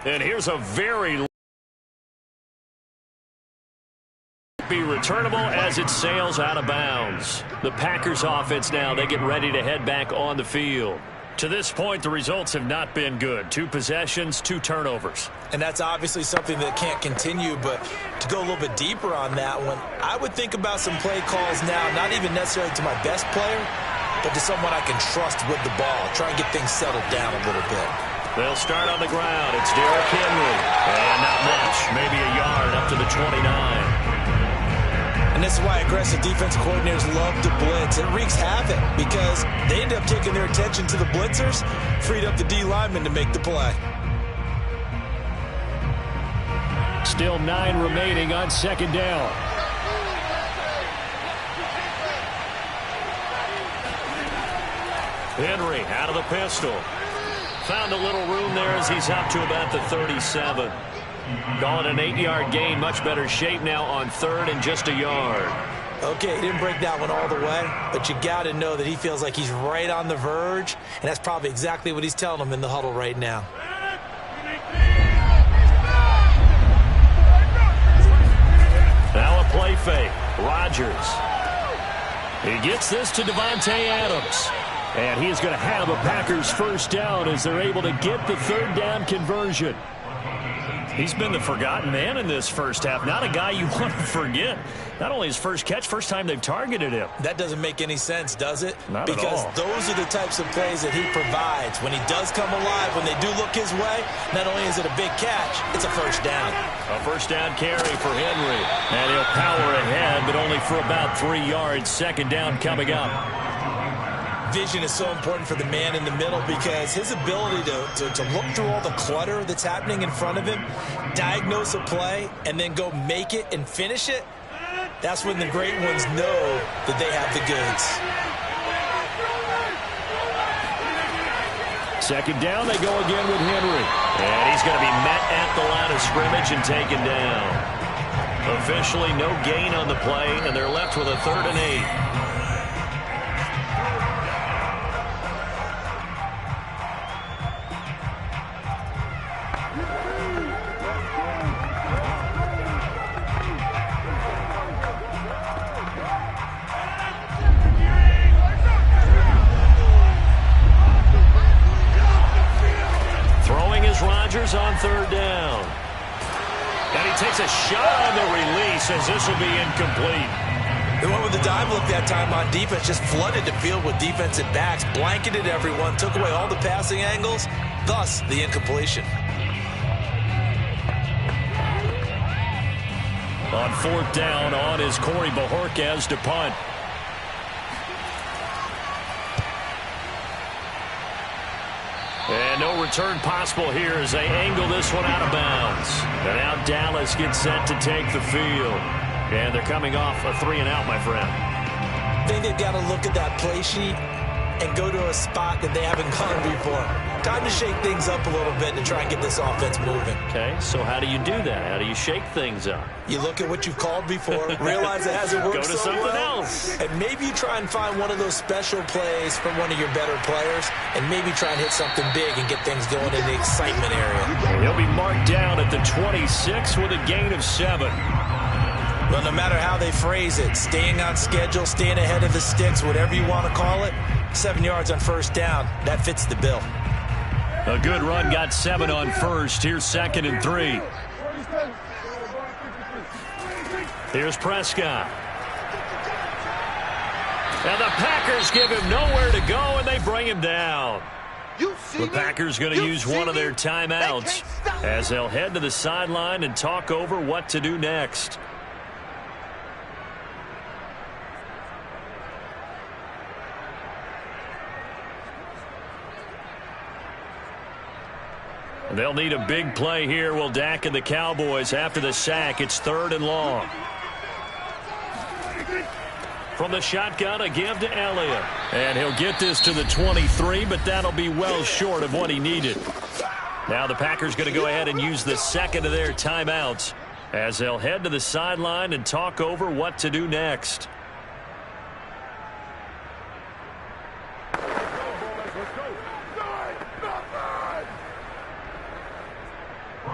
And here's a very be returnable as it sails out of bounds. The Packers offense now, they get ready to head back on the field. To this point, the results have not been good. 2 possessions, 2 turnovers. And that's obviously something that can't continue, but to go a little bit deeper on that one, I would think about some play calls now, not even necessarily to my best player, but to someone I can trust with the ball. Try and get things settled down a little bit. They'll start on the ground. It's Derrick Henry. And not much, maybe a yard up to the 29. And this is why aggressive defensive coordinators love to blitz. It wreaks havoc because they end up taking their attention to the blitzers, freed up the D lineman to make the play. Still 9 remaining on second down. Henry out of the pistol. Found a little room there as he's up to about the 37. Call it an 8-yard gain. Much better shape now on 3rd and just a yard. Okay, he didn't break that one all the way, but you got to know that he feels like he's right on the verge, and that's probably exactly what he's telling them in the huddle right now. Now a play fake. Rodgers. He gets this to Devontae Adams. And he's going to have a Packers first down as they're able to get the 3rd down conversion. He's been the forgotten man in this first half. Not a guy you want to forget. Not only his first catch, first time they've targeted him. That doesn't make any sense, does it? Not at all. Because those are the types of plays that he provides. When he does come alive, when they do look his way, not only is it a big catch, it's a first down. A first down carry for Henry. And he'll power ahead, but only for about 3 yards. Second down coming up. Vision is so important for the man in the middle because his ability to look through all the clutter that's happening in front of him, diagnose a play, and then go make it and finish it, that's when the great ones know that they have the goods. Second down, they go again with Henry. And he's going to be met at the line of scrimmage and taken down. Officially no gain on the play, and they're left with a 3rd and 8. On 3rd down. And he takes a shot on the release as this will be incomplete. They went with the dive look that time on defense, just flooded the field with defensive backs, blanketed everyone, took away all the passing angles, thus the incompletion. On 4th down, on is Corey Bajorquez to punt. And no return possible here as they angle this one out of bounds. And now Dallas gets set to take the field. And they're coming off a 3-and-out, my friend. I think they've got to look at that play sheet and go to a spot that they haven't gone before. Time to shake things up a little bit to try and get this offense moving. Okay, so how do you do that? How do you shake things up? You look at what you've called before, realize it hasn't worked Go to so something well, else. and maybe you try and find one of those special plays from one of your better players, and maybe try and hit something big and get things going in the excitement area. He'll be marked down at the 26 with a gain of 7. Well, no matter how they phrase it, staying on schedule, staying ahead of the sticks, whatever you want to call it, 7 yards on first down, that fits the bill. A good run got 7 on first. Here's 2nd and 3. Here's Prescott. And the Packers give him nowhere to go, and they bring him down. The Packers going to use one of their timeouts as they'll head to the sideline and talk over what to do next. They'll need a big play here. Will Dak and the Cowboys after the sack. It's 3rd and long. From the shotgun, a give to Elliott. And he'll get this to the 23, but that'll be well short of what he needed. Now the Packers going to go ahead and use the 2nd of their timeouts as they'll head to the sideline and talk over what to do next.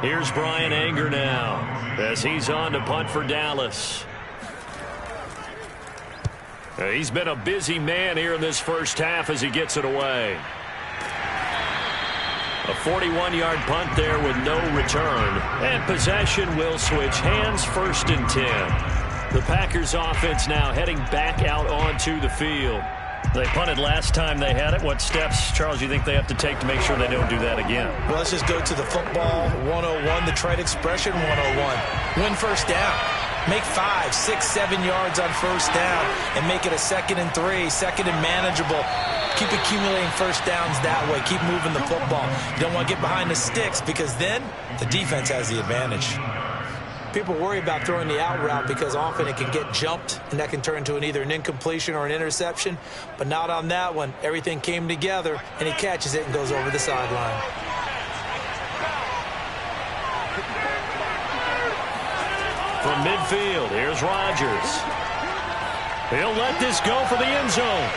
Here's Brian Anger now as he's on to punt for Dallas. He's been a busy man here in this first half as he gets it away. A 41-yard punt there with no return. And possession will switch hands, 1st and 10. The Packers offense now heading back out onto the field. They punted last time they had it. What steps, Charles, you think they have to take to make sure they don't do that again? Well, let's just go to the football 101, the trade expression 101. Win first down. Make 5, 6, 7 yards on first down and make it a 2nd and 3, 2nd and manageable. Keep accumulating first downs that way. Keep moving the football. You don't want to get behind the sticks because then the defense has the advantage. People worry about throwing the out route because often it can get jumped, and that can turn into either an incompletion or an interception. But not on that one. Everything came together, and he catches it and goes over the sideline. From midfield, here's Rodgers. He'll let this go for the end zone.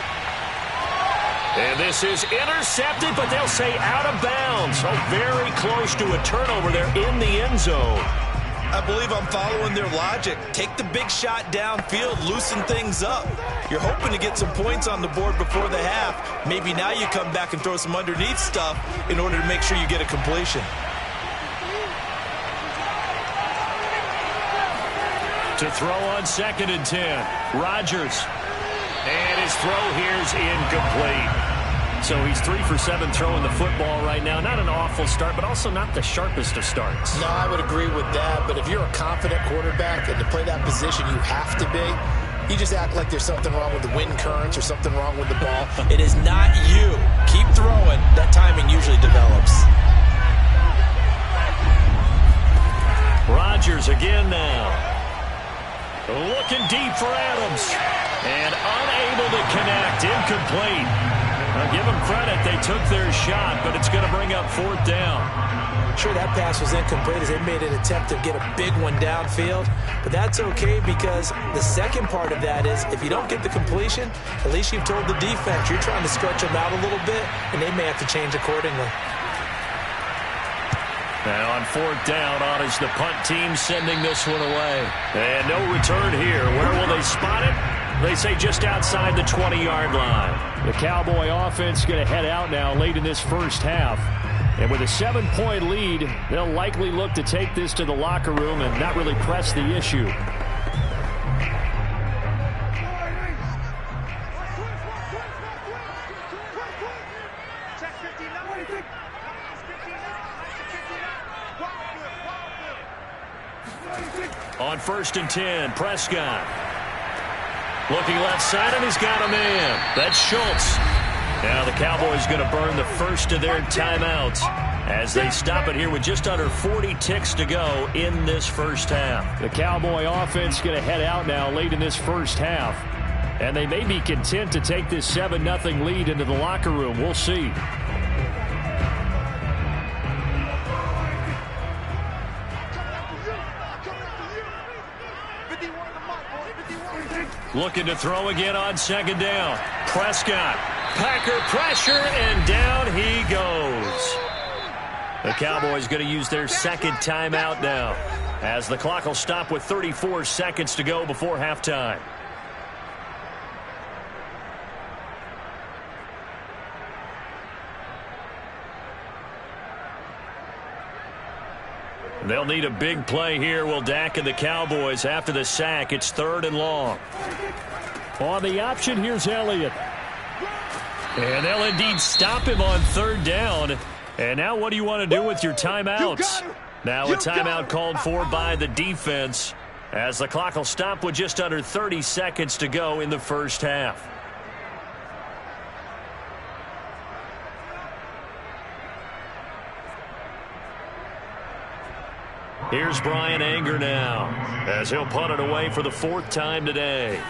And this is intercepted, but they'll say out of bounds. So very close to a turnover there in the end zone. I believe I'm following their logic. Take the big shot downfield, loosen things up. You're hoping to get some points on the board before the half. Maybe now you come back and throw some underneath stuff in order to make sure you get a completion. To throw on 2nd and 10. Rodgers. And his throw here's incomplete. So he's 3 for 7 throwing the football right now. Not an awful start, but also not the sharpest of starts. No, I would agree with that. But if you're a confident quarterback and to play that position you have to be, you just act like there's something wrong with the wind currents or something wrong with the ball. It is not you. Keep throwing. That timing usually develops. Rodgers again now. Looking deep for Adams. And unable to connect. Incomplete. Now give them credit. They took their shot, but it's going to bring up 4th down. Sure, that pass was incomplete as they made an attempt to get a big one downfield. But that's okay because the second part of that is if you don't get the completion, at least you've told the defense you're trying to stretch them out a little bit, and they may have to change accordingly. Now on 4th down, on is the punt team sending this one away. And no return here. Where will they spot it? They say just outside the 20-yard line. The Cowboy offense going to head out now late in this first half. And with a 7-point lead, they'll likely look to take this to the locker room and not really press the issue. On 1st and 10, Prescott. Looking left side, and he's got a man. That's Schultz. Now the Cowboys going to burn the first of their timeouts as they stop it here with just under 40 ticks to go in this first half. The Cowboy offense going to head out now late in this first half. And they may be content to take this 7-0 lead into the locker room. We'll see. Looking to throw again on 2nd down. Prescott. Packer pressure, and down he goes. The Cowboys going to use their 2nd timeout now as the clock will stop with 34 seconds to go before halftime. They'll need a big play here, will Dak and the Cowboys. After the sack, it's 3rd and long. On the option, here's Elliott. And they'll indeed stop him on 3rd down. And now what do you want to do with your timeouts? Now a timeout called for by the defense as the clock will stop with just under 30 seconds to go in the first half. Here's Brian Anger now as he'll punt it away for the 4th time today.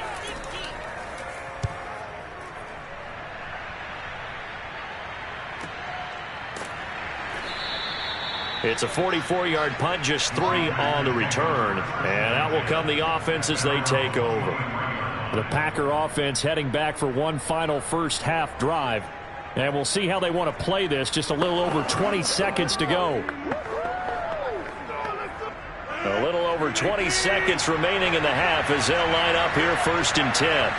It's a 44-yard punt, just 3 on the return. And out will come the offense as they take over. The Packer offense heading back for one final first half drive. And we'll see how they want to play this. Just a little over 20 seconds to go. A little over 20 seconds remaining in the half as they'll line up here 1st and 10.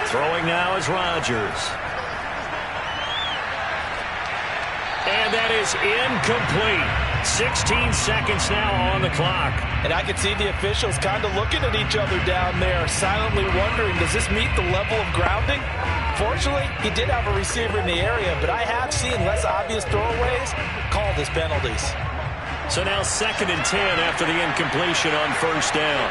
Throwing now is Rodgers. And that is incomplete. 16 seconds now on the clock. And I can see the officials kind of looking at each other down there, silently wondering, does this meet the level of grounding? Fortunately, he did have a receiver in the area, but I have seen less obvious throwaways called as penalties. So now 2nd and 10 after the incompletion on 1st down.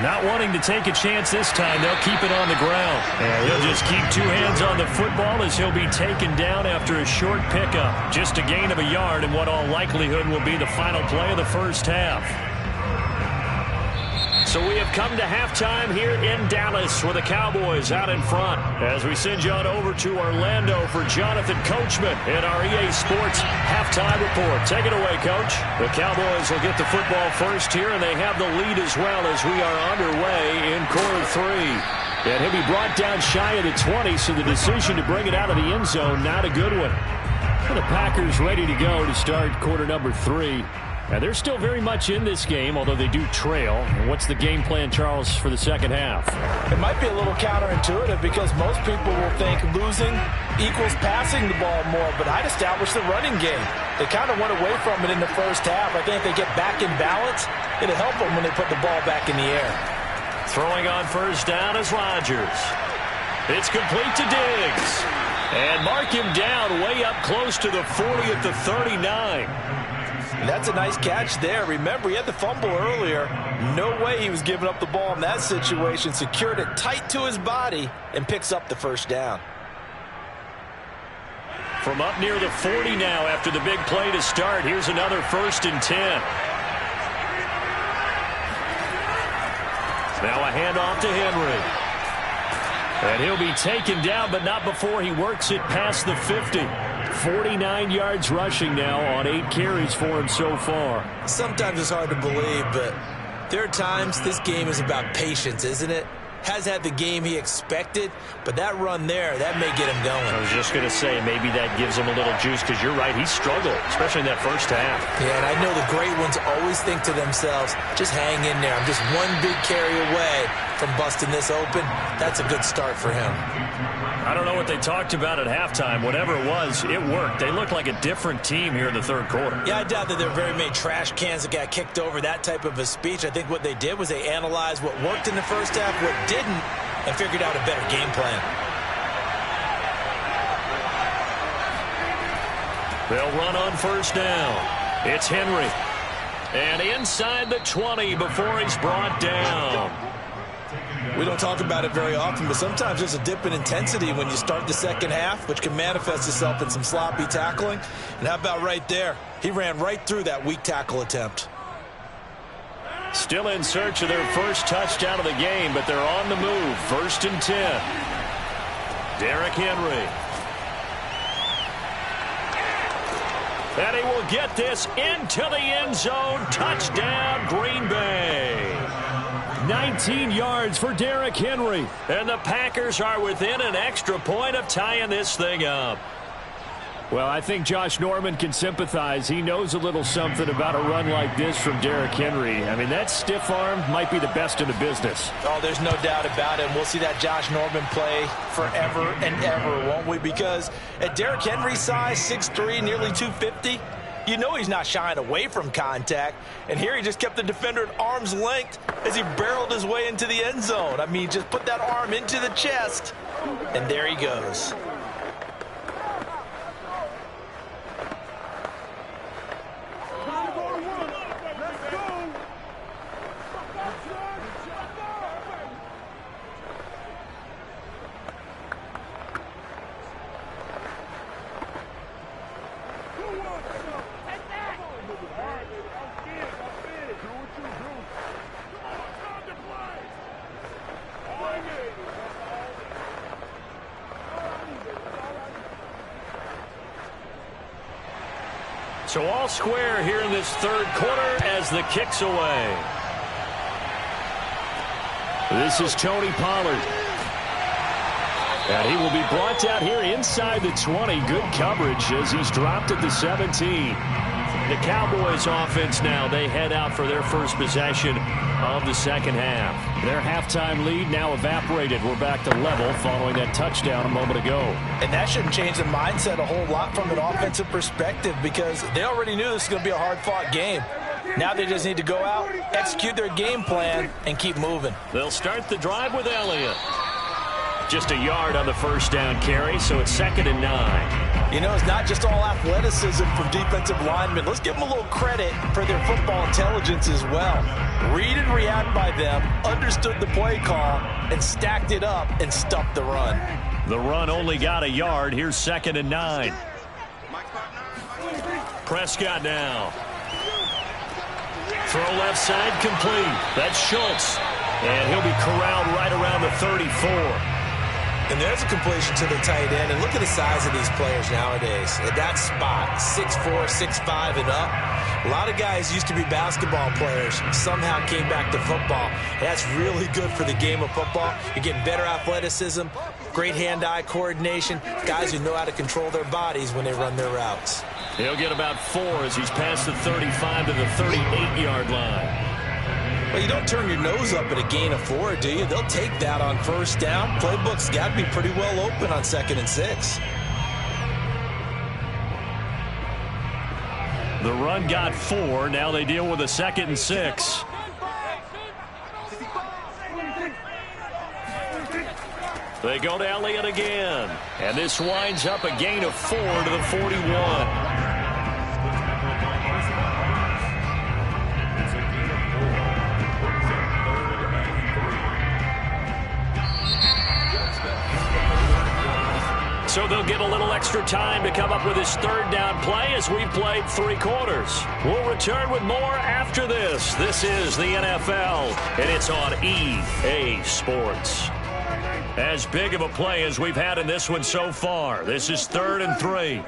Not wanting to take a chance this time, they'll keep it on the ground. And he'll just keep 2 hands on the football as he'll be taken down after a short pickup. Just a gain of a yard in what all likelihood will be the final play of the first half. So we have come to halftime here in Dallas with the Cowboys out in front. As we send you on over to Orlando for Jonathan Coachman in our EA Sports halftime report. Take it away, Coach. The Cowboys will get the football first here, and they have the lead as well as we are underway in quarter 3. And he'll be brought down shy of the 20, so the decision to bring it out of the end zone, not a good one. And the Packers ready to go to start quarter number 3. And they're still very much in this game, although they do trail. And what's the game plan, Charles, for the second half? It might be a little counterintuitive because most people will think losing equals passing the ball more, but I'd establish the running game. They kind of went away from it in the first half. I think if they get back in balance, it'll help them when they put the ball back in the air. Throwing on first down is Rodgers. It's complete to Diggs. And mark him down way up close to the 40 at the 39. That's a nice catch there. Remember, he had the fumble earlier. No way he was giving up the ball in that situation. Secured it tight to his body and picks up the first down. From up near the 40 now after the big play to start. Here's another 1st and 10. Now a handoff to Henry. And he'll be taken down, but not before he works it past the 50. 49 yards rushing now on 8 carries for him so far. Sometimes it's hard to believe, but there are times this game is about patience, isn't it? Has had the game he expected, but that run there, that may get him going. I was just going to say, maybe that gives him a little juice, because you're right, he struggled, especially in that first half. Yeah, and I know the great ones always think to themselves, just hang in there. I'm just one big carry away from busting this open. That's a good start for him. I don't know what they talked about at halftime. Whatever it was, it worked. They looked like a different team here in the third quarter. Yeah, I doubt that there were very many trash cans that got kicked over, that type of a speech. I think what they did was they analyzed what worked in the first half, what didn't, and figured out a better game plan. They'll run on first down. It's Henry. And inside the 20 before he's brought down. We don't talk about it very often, but sometimes there's a dip in intensity when you start the second half, which can manifest itself in some sloppy tackling. And how about right there? He ran right through that weak tackle attempt. Still in search of their first touchdown of the game, but they're on the move. 1st and 10. Derrick Henry. And he will get this into the end zone. Touchdown, Green Bay. 19 yards for Derrick Henry. And the Packers are within an extra point of tying this thing up. Well, I think Josh Norman can sympathize. He knows a little something about a run like this from Derrick Henry. I mean, that stiff arm might be the best in the business. Oh, there's no doubt about it. We'll see that Josh Norman play forever and ever, won't we? Because at Derrick Henry's size, 6'3", nearly 250, you know he's not shying away from contact. And here he just kept the defender at arm's length as he barreled his way into the end zone. I mean, just put that arm into the chest, and there he goes. So all square here in this third quarter as the kick's away. This is Tony Pollard. And he will be brought out here inside the 20. Good coverage as he's dropped at the 17. The Cowboys offense now, they head out for their first possession of the second half. Their halftime lead now evaporated. We're back to level following that touchdown a moment ago. And that shouldn't change the mindset a whole lot from an offensive perspective because they already knew this was going to be a hard-fought game. Now they just need to go out, execute their game plan, and keep moving. They'll start the drive with Elliott. Just a yard on the first down carry, so it's 2nd and 9. You know, it's not just all athleticism from defensive linemen. Let's give them a little credit for their football intelligence as well. Read and react by them, understood the play call, and stacked it up and stuffed the run. The run only got a yard. Here's 2nd and 9. Prescott now. Throw left side complete. That's Schultz. And he'll be corralled right around the 34. And there's a completion to the tight end. And look at the size of these players nowadays. At that spot, 6'4", 6'5", and up. A lot of guys used to be basketball players, somehow came back to football. And that's really good for the game of football. You're getting better athleticism, great hand-eye coordination, guys who know how to control their bodies when they run their routes. He'll get about 4 as he's past the 35 to the 38-yard line. Well, you don't turn your nose up at a gain of 4, do you? They'll take that on first down. Playbook's got to be pretty well open on 2nd and 6. The run got 4. Now they deal with a 2nd and 6. They go to Elliott again. And this winds up a gain of 4 to the 41. So they'll get a little extra time to come up with his 3rd down play as we've played 3 quarters. We'll return with more after this. This is the NFL, and it's on EA Sports. As big of a play as we've had in this one so far. This is 3rd and 3.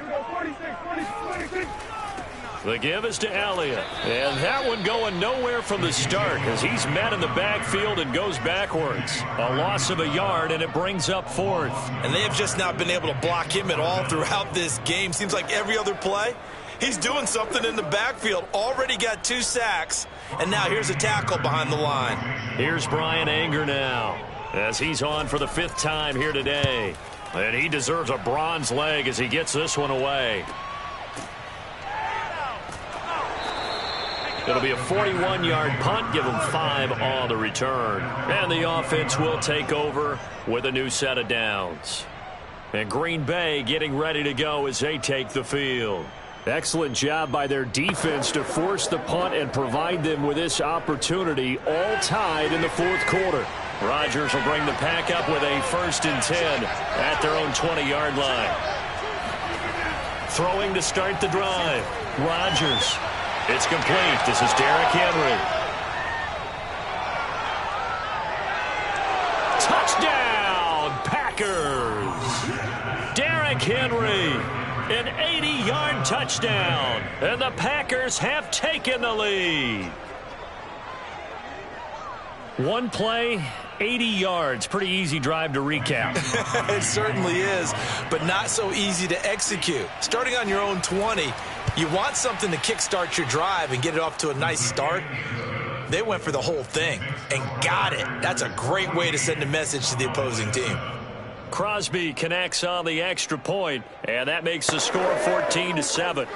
The give is to Elliott. And that one going nowhere from the start as he's met in the backfield and goes backwards. A loss of a yard, and it brings up 4th. And they have just not been able to block him at all throughout this game. Seems like every other play, he's doing something in the backfield. Already got 2 sacks, and now here's a tackle behind the line. Here's Brian Anger now as he's on for the 5th time here today. And he deserves a bronze leg as he gets this one away. It'll be a 41-yard punt, give them 5 on the return. And the offense will take over with a new set of downs. And Green Bay getting ready to go as they take the field. Excellent job by their defense to force the punt and provide them with this opportunity, all tied in the 4th quarter. Rodgers will bring the pack up with a 1st and 10 at their own 20-yard line. Throwing to start the drive. Rodgers. It's complete. This is Derrick Henry. Touchdown, Packers. Derrick Henry, an 80-yard touchdown. And the Packers have taken the lead. One play, 80 yards. Pretty easy drive to recap. It certainly is, but not so easy to execute. Starting on your own 20, you want something to kickstart your drive and get it off to a nice start. They went for the whole thing and got it. That's a great way to send a message to the opposing team. Crosby connects on the extra point, and that makes the score 14-7.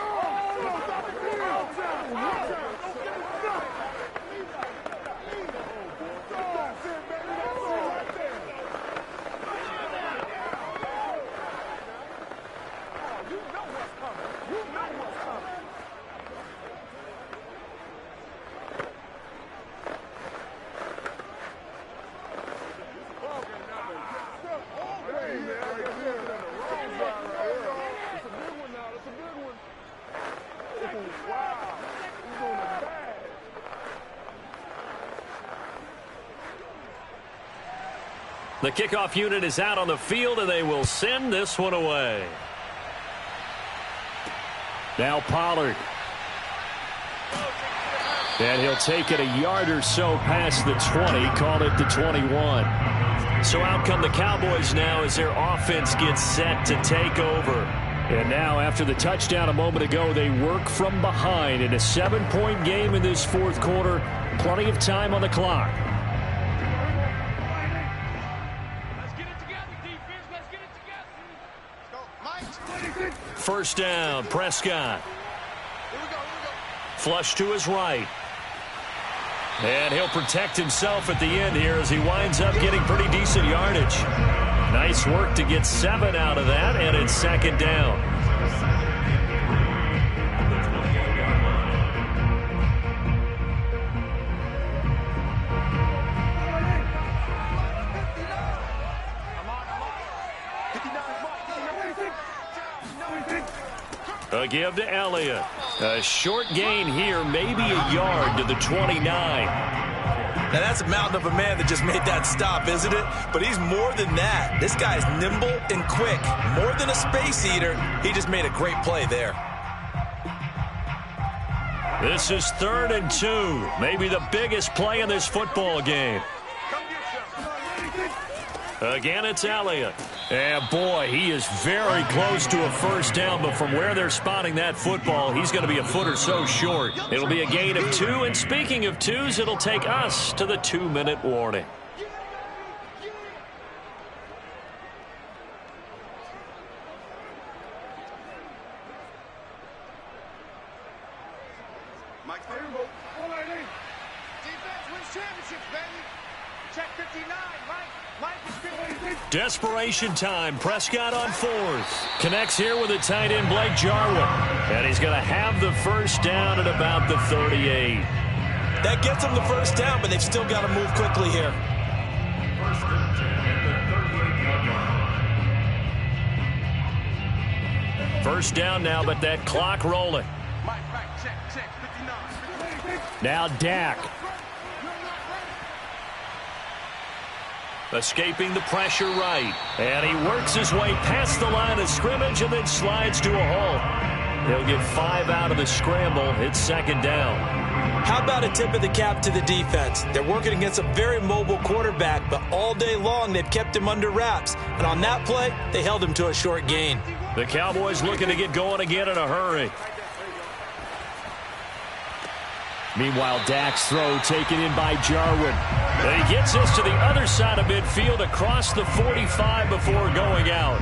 The kickoff unit is out on the field, and they will send this one away. Now Pollard. And he'll take it a yard or so past the 20, call it the 21. So out come the Cowboys now as their offense gets set to take over. And now after the touchdown a moment ago, they work from behind in a 7-point game in this 4th quarter. Plenty of time on the clock. First down, Prescott. Flush to his right. And he'll protect himself at the end here as he winds up getting pretty decent yardage. Nice work to get 7 out of that, and it's 2nd down. A give to Elliott. A short gain here, maybe a yard to the 29. Now that's a mountain of a man that just made that stop, isn't it? But he's more than that. This guy's nimble and quick. More than a space eater. He just made a great play there. This is 3rd and 2. Maybe the biggest play in this football game. Again, it's Elliott. And boy, he is very close to a first down, but from where they're spotting that football, he's going to be a foot or so short. It'll be a gain of 2, and speaking of 2s, it'll take us to the 2-minute warning. Desperation time. Prescott on 4th. Connects here with a tight end, Blake Jarwin. And he's going to have the first down at about the 38. That gets them the first down, but they've still got to move quickly here. First and 10 at the 38-yard line. First down now, but that clock rolling. Now Dak. Escaping the pressure right. And he works his way past the line of scrimmage and then slides to a halt. He'll get 5 out of the scramble. It's second down. How about a tip of the cap to the defense? They're working against a very mobile quarterback, but all day long they've kept him under wraps. And on that play, they held him to a short gain. The Cowboys looking to get going again in a hurry. Meanwhile, Dak's throw taken in by Jarwin. And he gets us to the other side of midfield across the 45 before going out.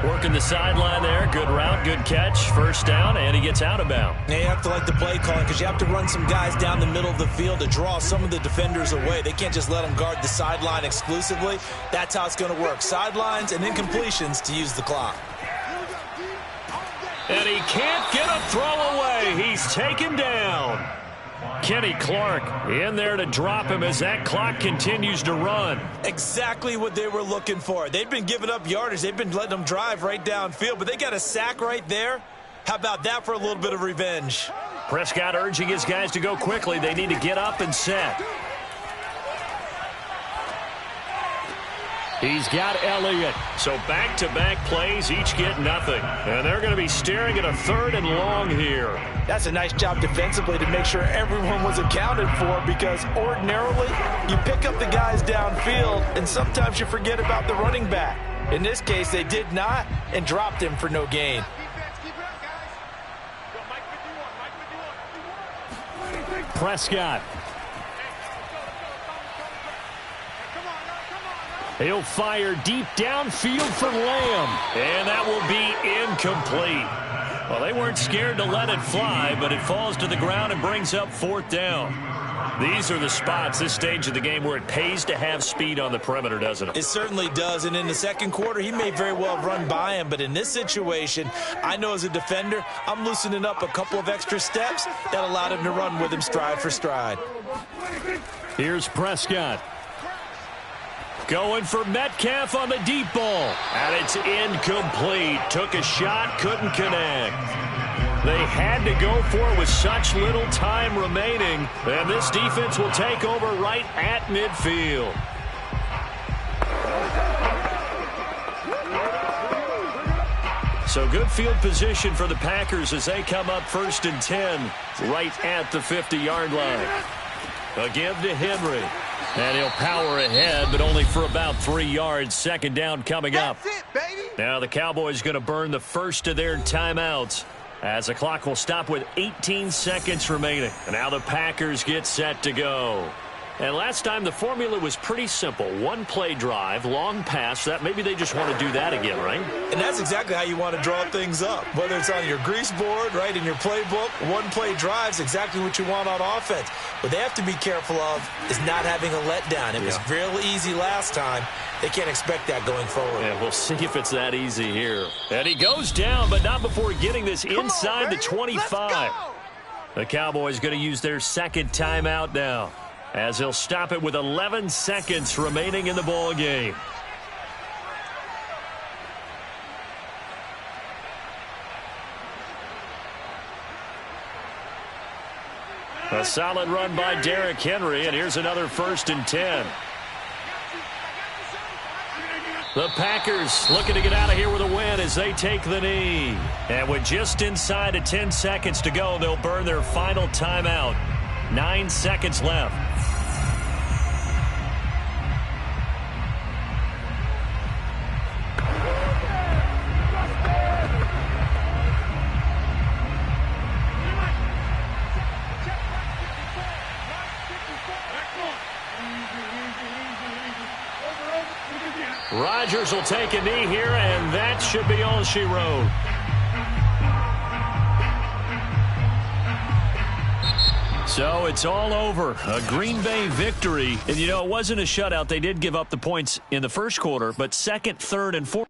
Working the sideline there. Good route, good catch. First down, and he gets out of bounds. Now you have to like the play calling because you have to run some guys down the middle of the field to draw some of the defenders away. They can't just let them guard the sideline exclusively. That's how it's going to work. Sidelines and incompletions to use the clock. And he can't get a throw away. He's taken down. Kenny Clark in there to drop him as that clock continues to run. Exactly what they were looking for. They've been giving up yardage. They've been letting them drive right downfield, but they got a sack right there. How about that for a little bit of revenge? Prescott urging his guys to go quickly. They need to get up and set. He's got Elliott. So back-to-back plays, each get nothing. And they're going to be staring at a 3rd and long here. That's a nice job defensively to make sure everyone was accounted for, because ordinarily you pick up the guys downfield and sometimes you forget about the running back. In this case, they did not and dropped him for no gain. Prescott. He'll fire deep downfield for Lamb. And that will be incomplete. Well, they weren't scared to let it fly, but it falls to the ground and brings up 4th down. These are the spots, this stage of the game, where it pays to have speed on the perimeter, doesn't it? It certainly does, and in the second quarter, he may very well have run by him, but in this situation, I know as a defender, I'm loosening up a couple of extra steps that allowed him to run with him stride for stride. Here's Prescott. Going for Metcalf on the deep ball. And it's incomplete. Took a shot, couldn't connect. They had to go for it with such little time remaining. And this defense will take over right at midfield. So good field position for the Packers as they come up 1st and 10 right at the 50-yard line. A give to Henry. And he'll power ahead, but only for about 3 yards. Second down coming up. That's it, baby. Now the Cowboys going to burn the first of their timeouts as the clock will stop with 18 seconds remaining. And now the Packers get set to go. And last time the formula was pretty simple. 1-play drive, long pass. That maybe they just want to do that again, right? And that's exactly how you want to draw things up. Whether it's on your grease board, right, in your playbook, 1-play drive's exactly what you want on offense. What they have to be careful of is not having a letdown. It was real easy last time. They can't expect that going forward. Yeah, we'll see if it's that easy here. And he goes down, but not before getting this inside the 25. The Cowboys going to use their second timeout now, as he'll stop it with 11 seconds remaining in the ball game. A solid run by Derrick Henry, and here's another 1st and 10. The Packers looking to get out of here with a win as they take the knee. And with just inside of 10 seconds to go, they'll burn their final timeout. 9 seconds left. Rodgers will take a knee here, and that should be all she wrote. So it's all over. A Green Bay victory. And, you know, it wasn't a shutout. They did give up the points in the first quarter, but second, third, and fourth.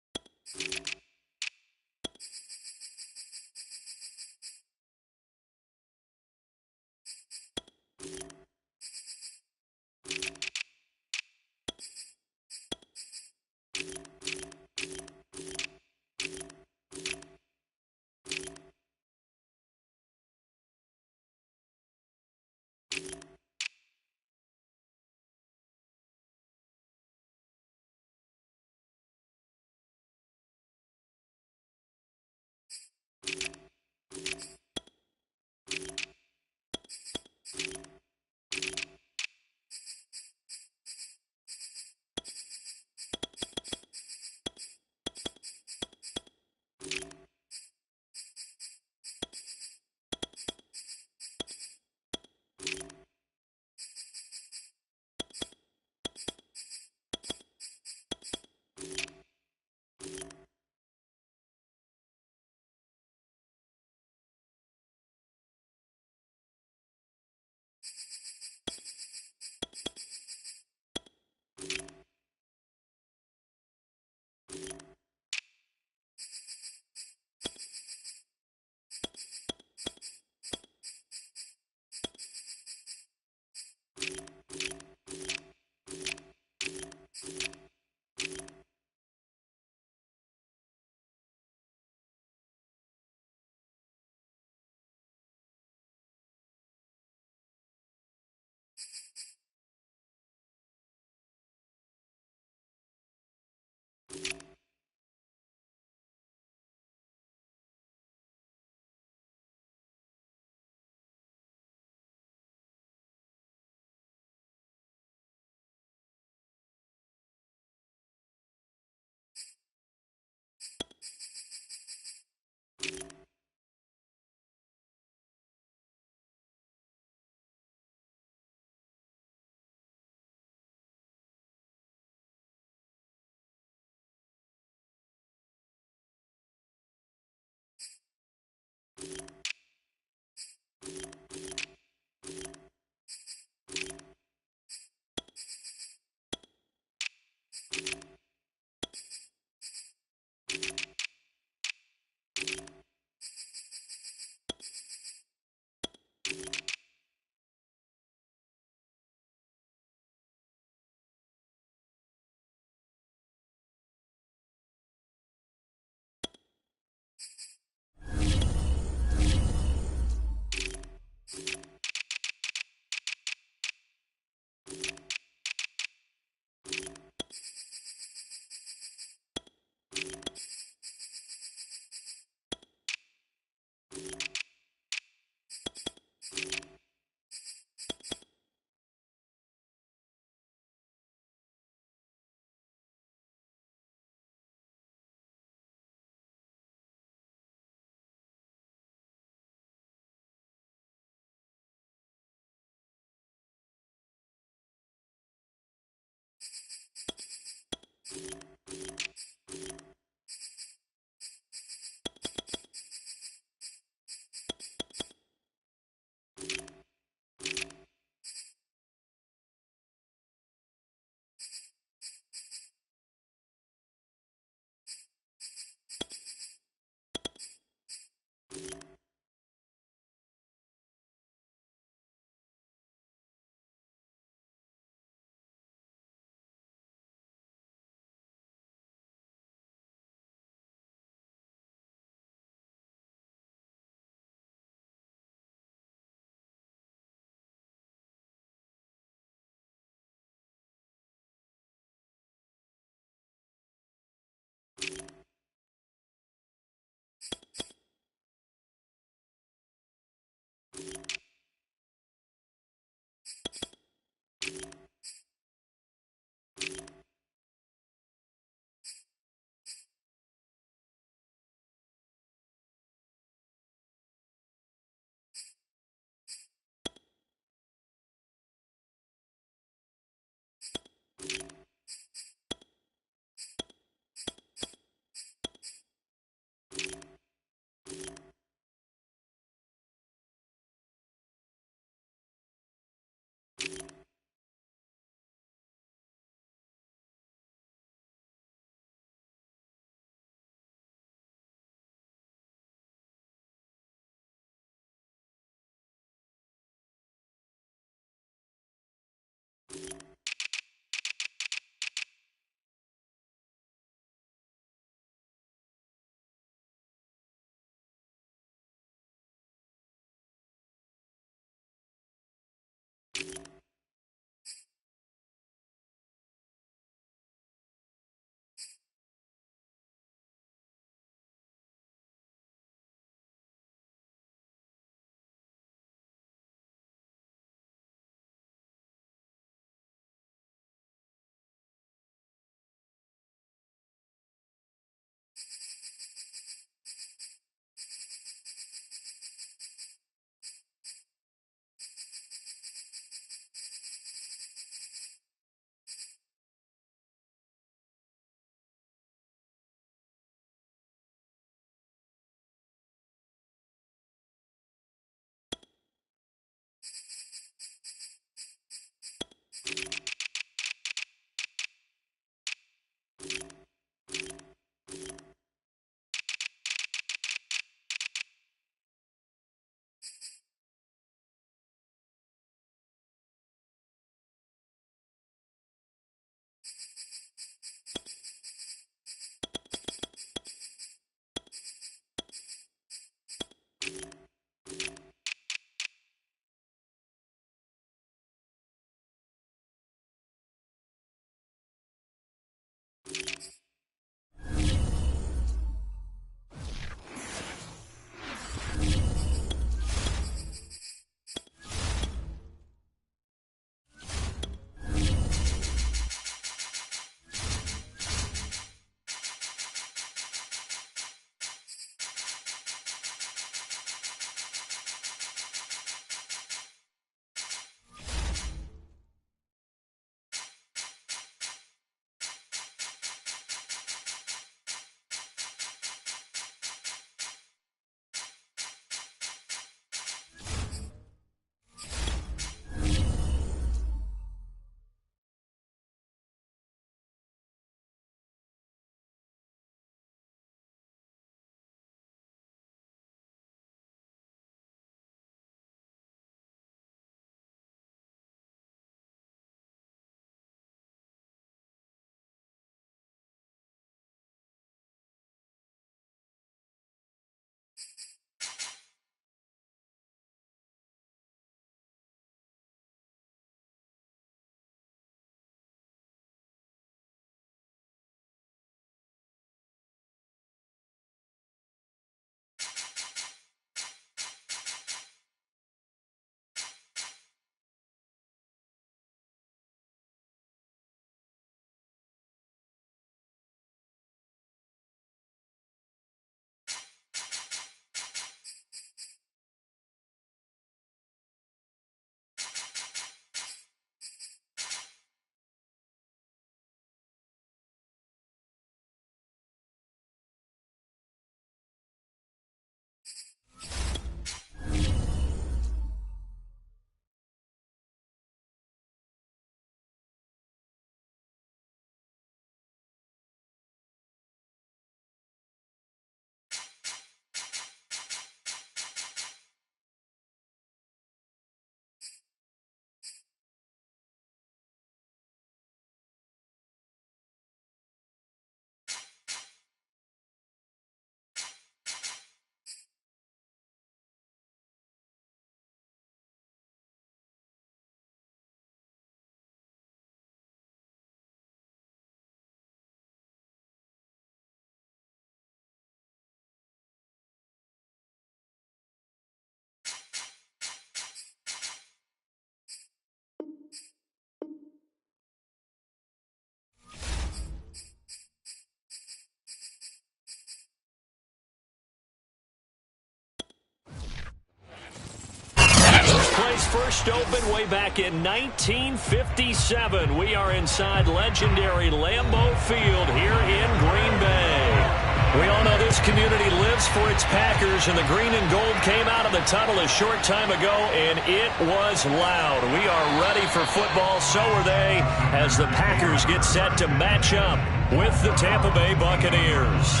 First opened way back in 1957. We are inside legendary Lambeau Field here in Green Bay. We all know this community lives for its Packers, and the green and gold came out of the tunnel a short time ago, and it was loud. We are ready for football, so are they, as the Packers get set to match up with the Tampa Bay Buccaneers.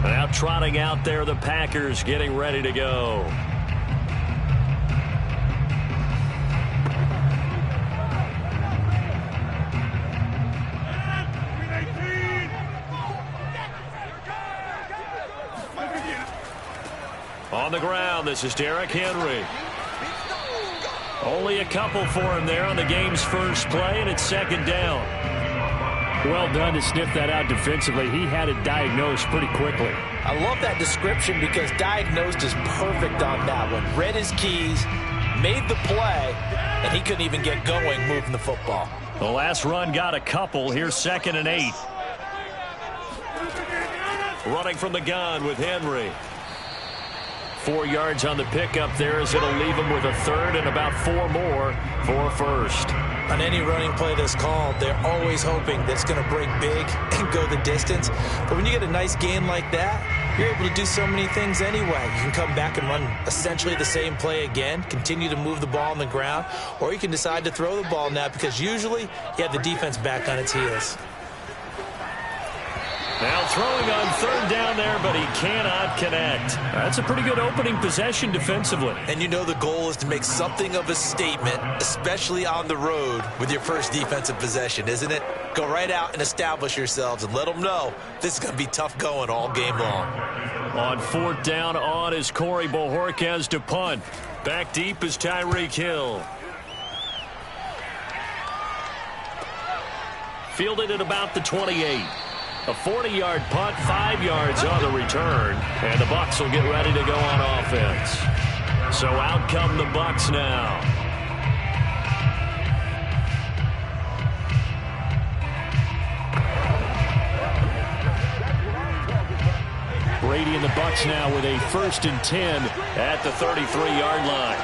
Now trotting out there, the Packers getting ready to go. On the ground, this is Derrick Henry. Only a couple for him there on the game's first play, and it's second down. Well done to sniff that out defensively. He had it diagnosed pretty quickly. I love that description because diagnosed is perfect on that one. Read his keys, made the play, and he couldn't even get going moving the football. The last run got a couple. Here's 2nd and 8. Running from the gun with Henry. 4 yards on the pickup there, as it'll leave him with a third and about 4 more for first. On any running play that's called, they're always hoping that it's going to break big and go the distance. But when you get a nice gain like that, you're able to do so many things anyway. You can come back and run essentially the same play again, continue to move the ball on the ground, or you can decide to throw the ball now because usually you have the defense back on its heels. Now throwing on third down there, but he cannot connect. That's a pretty good opening possession defensively. And you know the goal is to make something of a statement, especially on the road with your first defensive possession, isn't it? Go right out and establish yourselves and let them know this is going to be tough going all game long. On 4th down on is Corey Bojorquez to punt. Back deep is Tyreek Hill. Fielded at about the 28. A 40-yard punt, 5 yards on the return, and the Bucs will get ready to go on offense. So out come the Bucs now. Brady and the Bucs now with a 1st and 10 at the 33-yard line.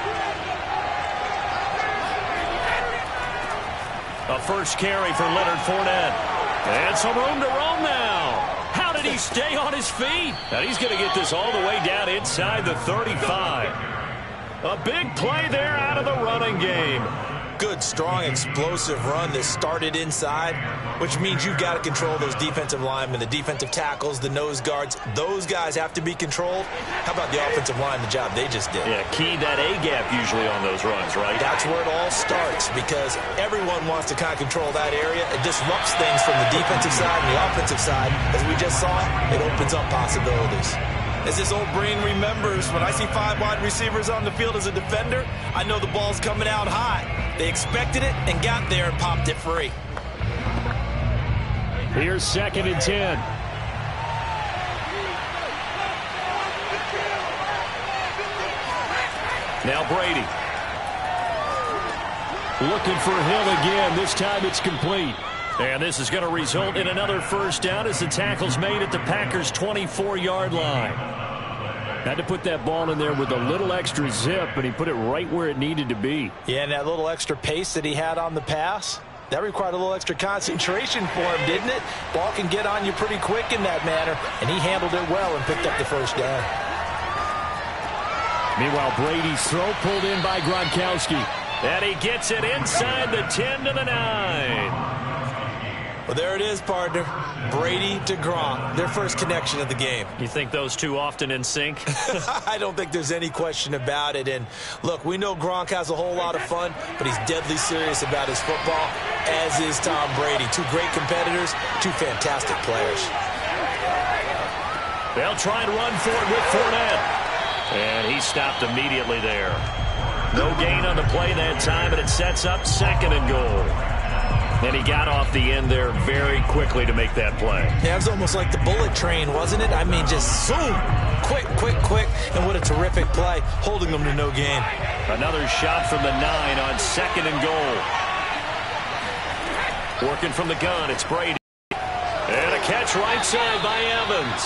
A first carry for Leonard Fournette. And some room to roam now. How did he stay on his feet? And he's going to get this all the way down inside the 35. A big play there out of the running game. Good, strong, explosive run that started inside, which means you've got to control those defensive linemen, the defensive tackles, the nose guards. Those guys have to be controlled. How about the offensive line, the job they just did? Yeah, key that A-gap usually on those runs, right? That's where it all starts because everyone wants to kind of control that area. It disrupts things from the defensive side and the offensive side. As we just saw, it opens up possibilities. As this old brain remembers, when I see 5 wide receivers on the field as a defender, I know the ball's coming out hot. They expected it and got there and popped it free. Here's 2nd and 10. Now Brady. Looking for Hill again. This time it's complete. And this is going to result in another first down as the tackle's made at the Packers' 24-yard line. Had to put that ball in there with a little extra zip, and he put it right where it needed to be. Yeah, and that little extra pace that he had on the pass, that required a little extra concentration for him, didn't it? Ball can get on you pretty quick in that manner, and he handled it well and picked up the first down. Meanwhile, Brady's throw pulled in by Gronkowski. And he gets it inside the 10 to the 9. Well, there it is, partner. Brady to Gronk, their first connection of the game. You think those two often in sync? I don't think there's any question about it. And, look, we know Gronk has a whole lot of fun, but he's deadly serious about his football, as is Tom Brady. Two great competitors, two fantastic players. They'll try and run for it with Fournette. And he stopped immediately there. No gain on the play that time, and it sets up 2nd and goal. And he got off the end there very quickly to make that play. Yeah, it was almost like the bullet train, wasn't it? I mean, just zoom. Quick, quick, quick. And what a terrific play, holding them to no gain. Another shot from the 9 on 2nd and goal. Working from the gun, it's Brady. And a catch right side by Evans.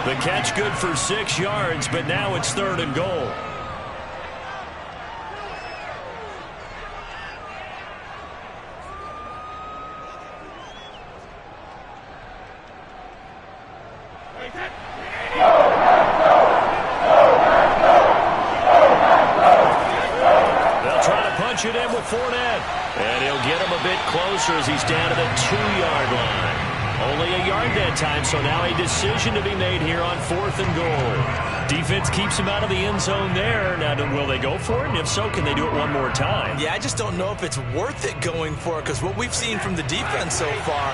The catch good for 6 yards, but now it's 3rd and goal. They'll try to punch it in with Fournette. And he'll get him a bit closer as he's down to the 2-yard line. Only a yard that time, so now a decision to be made here on 4th and goal. Defense keeps him out of the end zone there. Now, will they go for it? And if so, can they do it one more time? Yeah, I just don't know if it's worth it going for it, because what we've seen from the defense so far,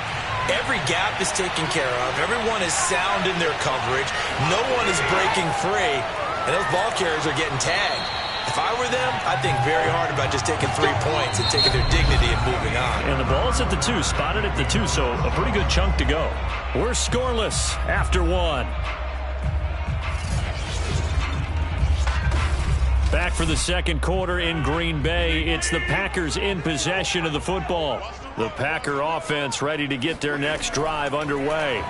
every gap is taken care of. Everyone is sound in their coverage. No one is breaking free, and those ball carriers are getting tagged. If I were them, I'd think very hard about just taking 3 points and taking their dignity and moving on. And the ball's at the 2, spotted at the 2, so a pretty good chunk to go. We're scoreless after 1. Back for the second quarter in Green Bay. It's the Packers in possession of the football. The Packer offense ready to get their next drive underway,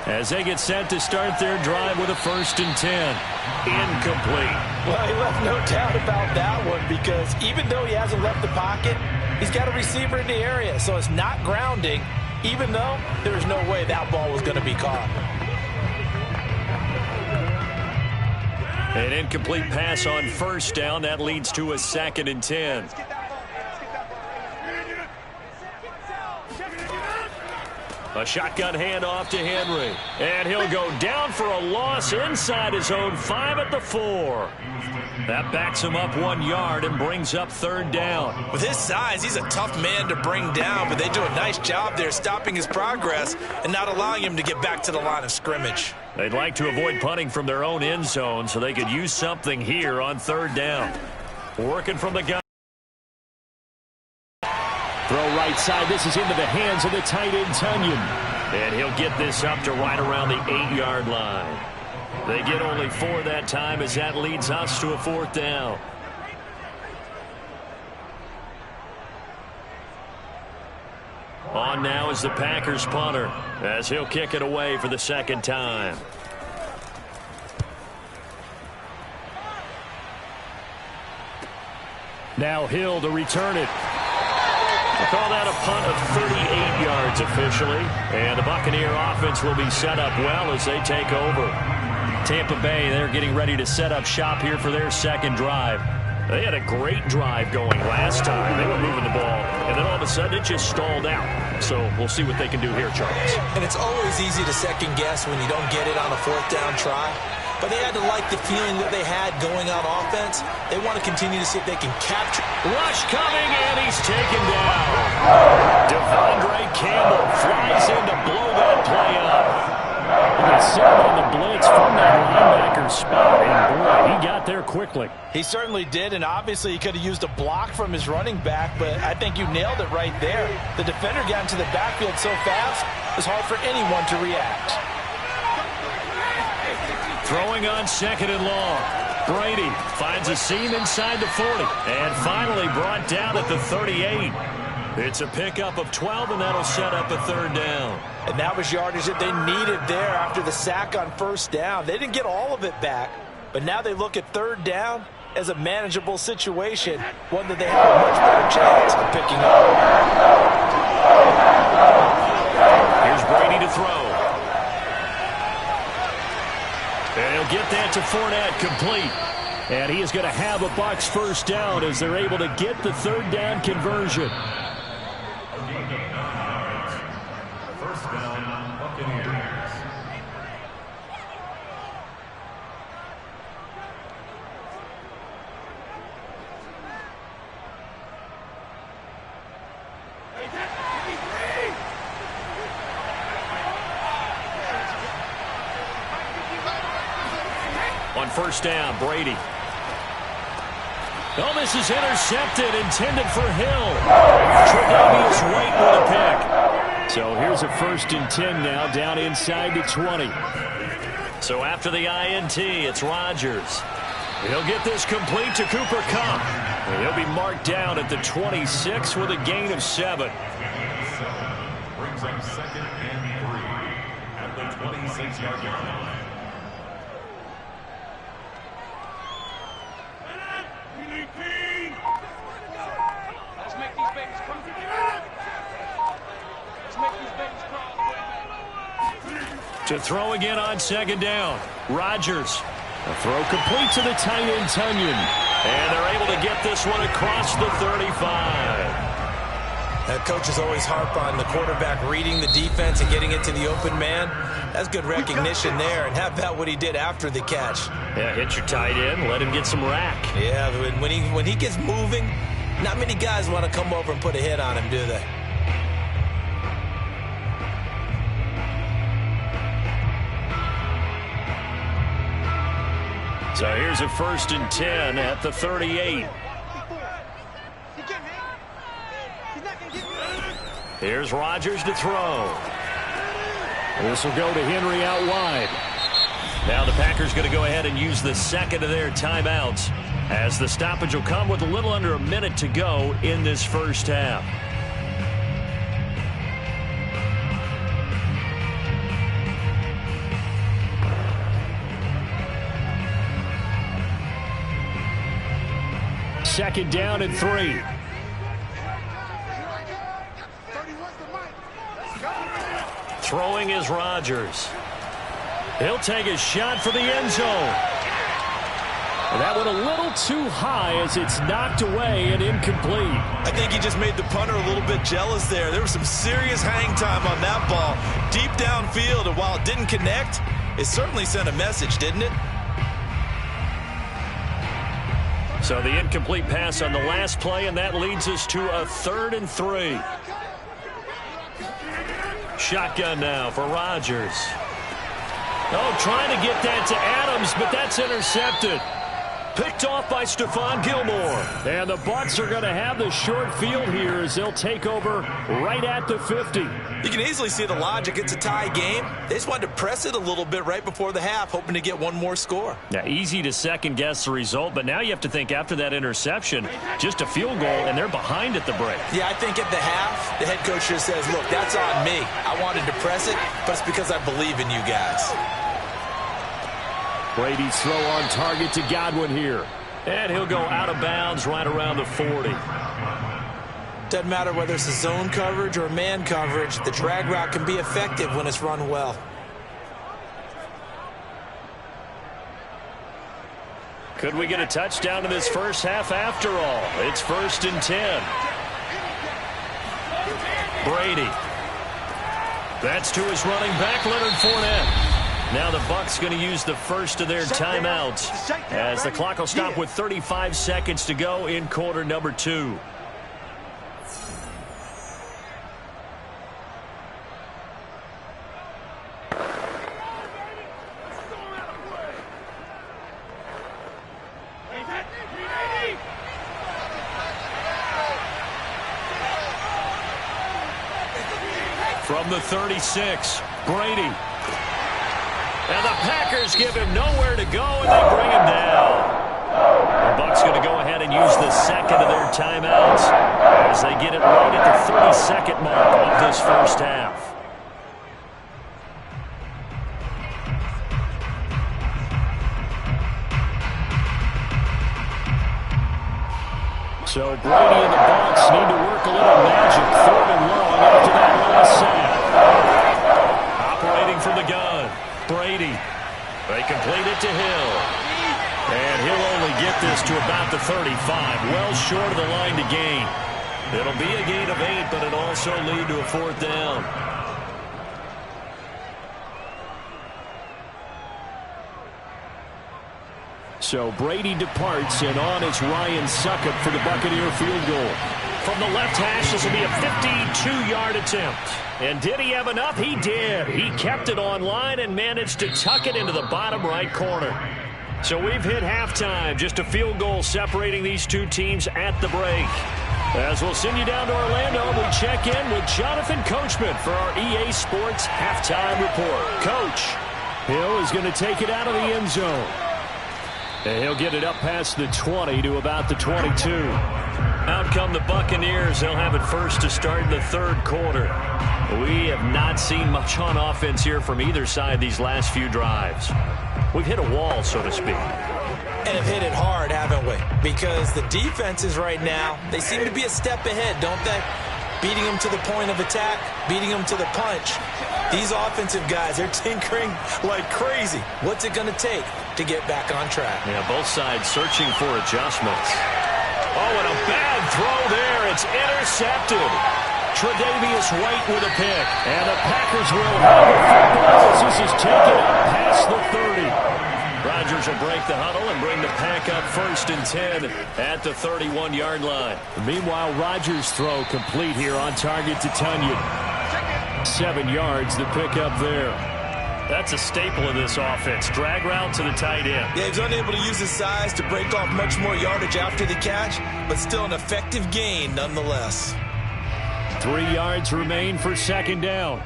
as they get set to start their drive with a 1st and 10. Incomplete. Well, he left no doubt about that one, because even though he hasn't left the pocket, he's got a receiver in the area, so it's not grounding, even though there's no way that ball was going to be caught. An incomplete pass on 1st down. That leads to a 2nd and 10. A shotgun handoff to Henry. And he'll go down for a loss inside his own 5 at the 4. That backs him up 1 yard and brings up 3rd down. With his size, he's a tough man to bring down, but they do a nice job there stopping his progress and not allowing him to get back to the line of scrimmage. They'd like to avoid punting from their own end zone so they could use something here on 3rd down. Working from the gun. Throw right side. This is into the hands of the tight end, Tunyon. And he'll get this up to right around the 8-yard line. They get only 4 that time, as that leads us to a 4th down. On now is the Packers punter, as he'll kick it away for the 2nd time. Now Hill to return it. We'll call that a punt of 38 yards officially. And the Buccaneer offense will be set up well as they take over. Tampa Bay, they're getting ready to set up shop here for their 2nd drive. They had a great drive going last time. They were moving the ball, and then all of a sudden it just stalled out. So we'll see what they can do here, Charles. And it's always easy to second guess when you don't get it on a 4th down try. But they had to like the feeling that they had going on offense. They want to continue to see if they can capture. Rush coming, and he's taken down. Devondre Campbell flies in to blow that play up. He set on the blitz from that linebacker spot, and boy, he got there quickly. He certainly did, and obviously he could have used a block from his running back, but I think you nailed it right there. The defender got into the backfield so fast, it was hard for anyone to react. Throwing on 2nd and long. Brady finds a seam inside the 40, and finally brought down at the 38. It's a pickup of 12, and that'll set up a 3rd down. And that was yardage that they needed there after the sack on 1st down. They didn't get all of it back, but now they look at 3rd down as a manageable situation, one that they have a much better chance of picking up. Here's Brady to throw. And he'll get that to Fournette, complete. And he is going to have a Bucs 1st down as they're able to get the 3rd down conversion. 1st down, Buccaneers. On 1st down, Brady. Oh, this is intercepted, intended for Hill. Tre'Davious White with a pick. So here's a 1st and 10 now, down inside the 20. So after the INT, it's Rodgers. He'll get this complete to Cooper Kupp. And he'll be marked down at the 26 with a gain of 7. Brings up 2nd and 3 at the 26-yard line. To throw again on second down. Rodgers. A throw complete to the tight end, Tunyon. And they're able to get this one across the 35. That coach is always harp on the quarterback reading the defense and getting it to the open man. That's good recognition there. And how about what he did after the catch? Yeah, hit your tight end, let him get some rack. Yeah, when he gets moving, not many guys want to come over and put a hit on him, do they? So here's a 1st and 10 at the 38. Here's Rodgers to throw. This will go to Henry out wide. Now the Packers going to go ahead and use the second of their timeouts, as the stoppage will come with a little under a minute to go in this first half. Second down and 3. Throwing is Rodgers. He'll take a shot for the end zone. And that went a little too high as it's knocked away and incomplete. I think he just made the punter a little bit jealous there. There was some serious hang time on that ball. Deep downfield, and while it didn't connect, it certainly sent a message, didn't it? So the incomplete pass on the last play, and that leads us to a 3rd and 3. Shotgun now for Rodgers. Oh, trying to get that to Adams, but that's intercepted. Picked off by Stephon Gilmore. And the Bucs are going to have the short field here as they'll take over right at the 50. You can easily see the logic. It's a tie game. They just wanted to press it a little bit right before the half, hoping to get one more score. Now, easy to second-guess the result, but now you have to think after that interception, just a field goal, and they're behind at the break. Yeah, I think at the half, the head coach just says, look, that's on me. I wanted to press it, but it's because I believe in you guys. Brady's throw on target to Godwin here. And he'll go out of bounds right around the 40. Doesn't matter whether it's a zone coverage or man coverage, the drag route can be effective when it's run well. Could we get a touchdown in this first half after all? It's 1st and 10. Brady. That's to his running back, Leonard Fournette. Now the Bucs going to use the first of their timeouts as the clock will stop with 35 seconds to go in quarter number 2. From the 36, Brady. And the Packers give him nowhere to go, and they bring him down. The Bucs going to go ahead and use the second of their timeouts as they get it right at the 30-second mark of this first half. So Brady and the Bucs need to work a little magic, 3rd and long after that last sack. Operating from the gun. Brady. They complete it to Hill. And he'll only get this to about the 35. Well short of the line to gain. It'll be a gain of 8, but it'll also lead to a 4th down. So Brady departs, and on it's Ryan Succop for the Buccaneer field goal. From the left hash, this will be a 52-yard attempt. And did he have enough? He did. He kept it on line and managed to tuck it into the bottom right corner. So we've hit halftime. Just a field goal separating these two teams at the break. As we'll send you down to Orlando, we check in with Jonathan Coachman for our EA Sports Halftime Report. Coach, Hill is going to take it out of the end zone. And he'll get it up past the 20 to about the 22. Out come the Buccaneers. They'll have it first to start in the 3rd quarter. We have not seen much on offense here from either side these last few drives. We've hit a wall, so to speak. And have hit it hard, haven't we? Because the defenses right now, they seem to be a step ahead, don't they? beating them to the point of attack, beating them to the punch. These offensive guys, they're tinkering like crazy. What's it going to take to get back on track? Yeah, both sides searching for adjustments. Oh, and a bad throw there. It's intercepted. Tre'Davious White with a pick. And the Packers will have the football as this is taken up past the 30. Rodgers will break the huddle and bring the Pack up 1st and 10 at the 31-yard line. Meanwhile, Rodgers' throw complete here on target to Tunyon. 7 yards, the pickup there. That's a staple of this offense. Drag route to the tight end. Yeah, he's unable to use his size to break off much more yardage after the catch, but still an effective gain nonetheless. 3 yards remain for 2nd down.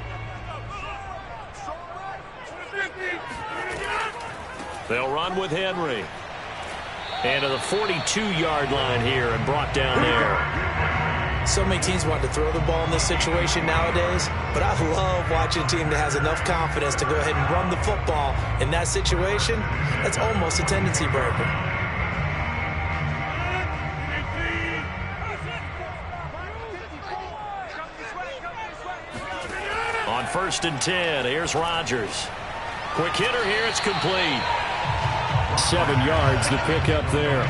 They'll run with Henry. And to the 42-yard line here and brought down there. So many teams want to throw the ball in this situation nowadays, but I love watching a team that has enough confidence to go ahead and run the football in that situation. That's almost a tendency breaker. On 1st and 10, here's Rodgers. Quick hitter here, it's complete. 7 yards, the pickup there.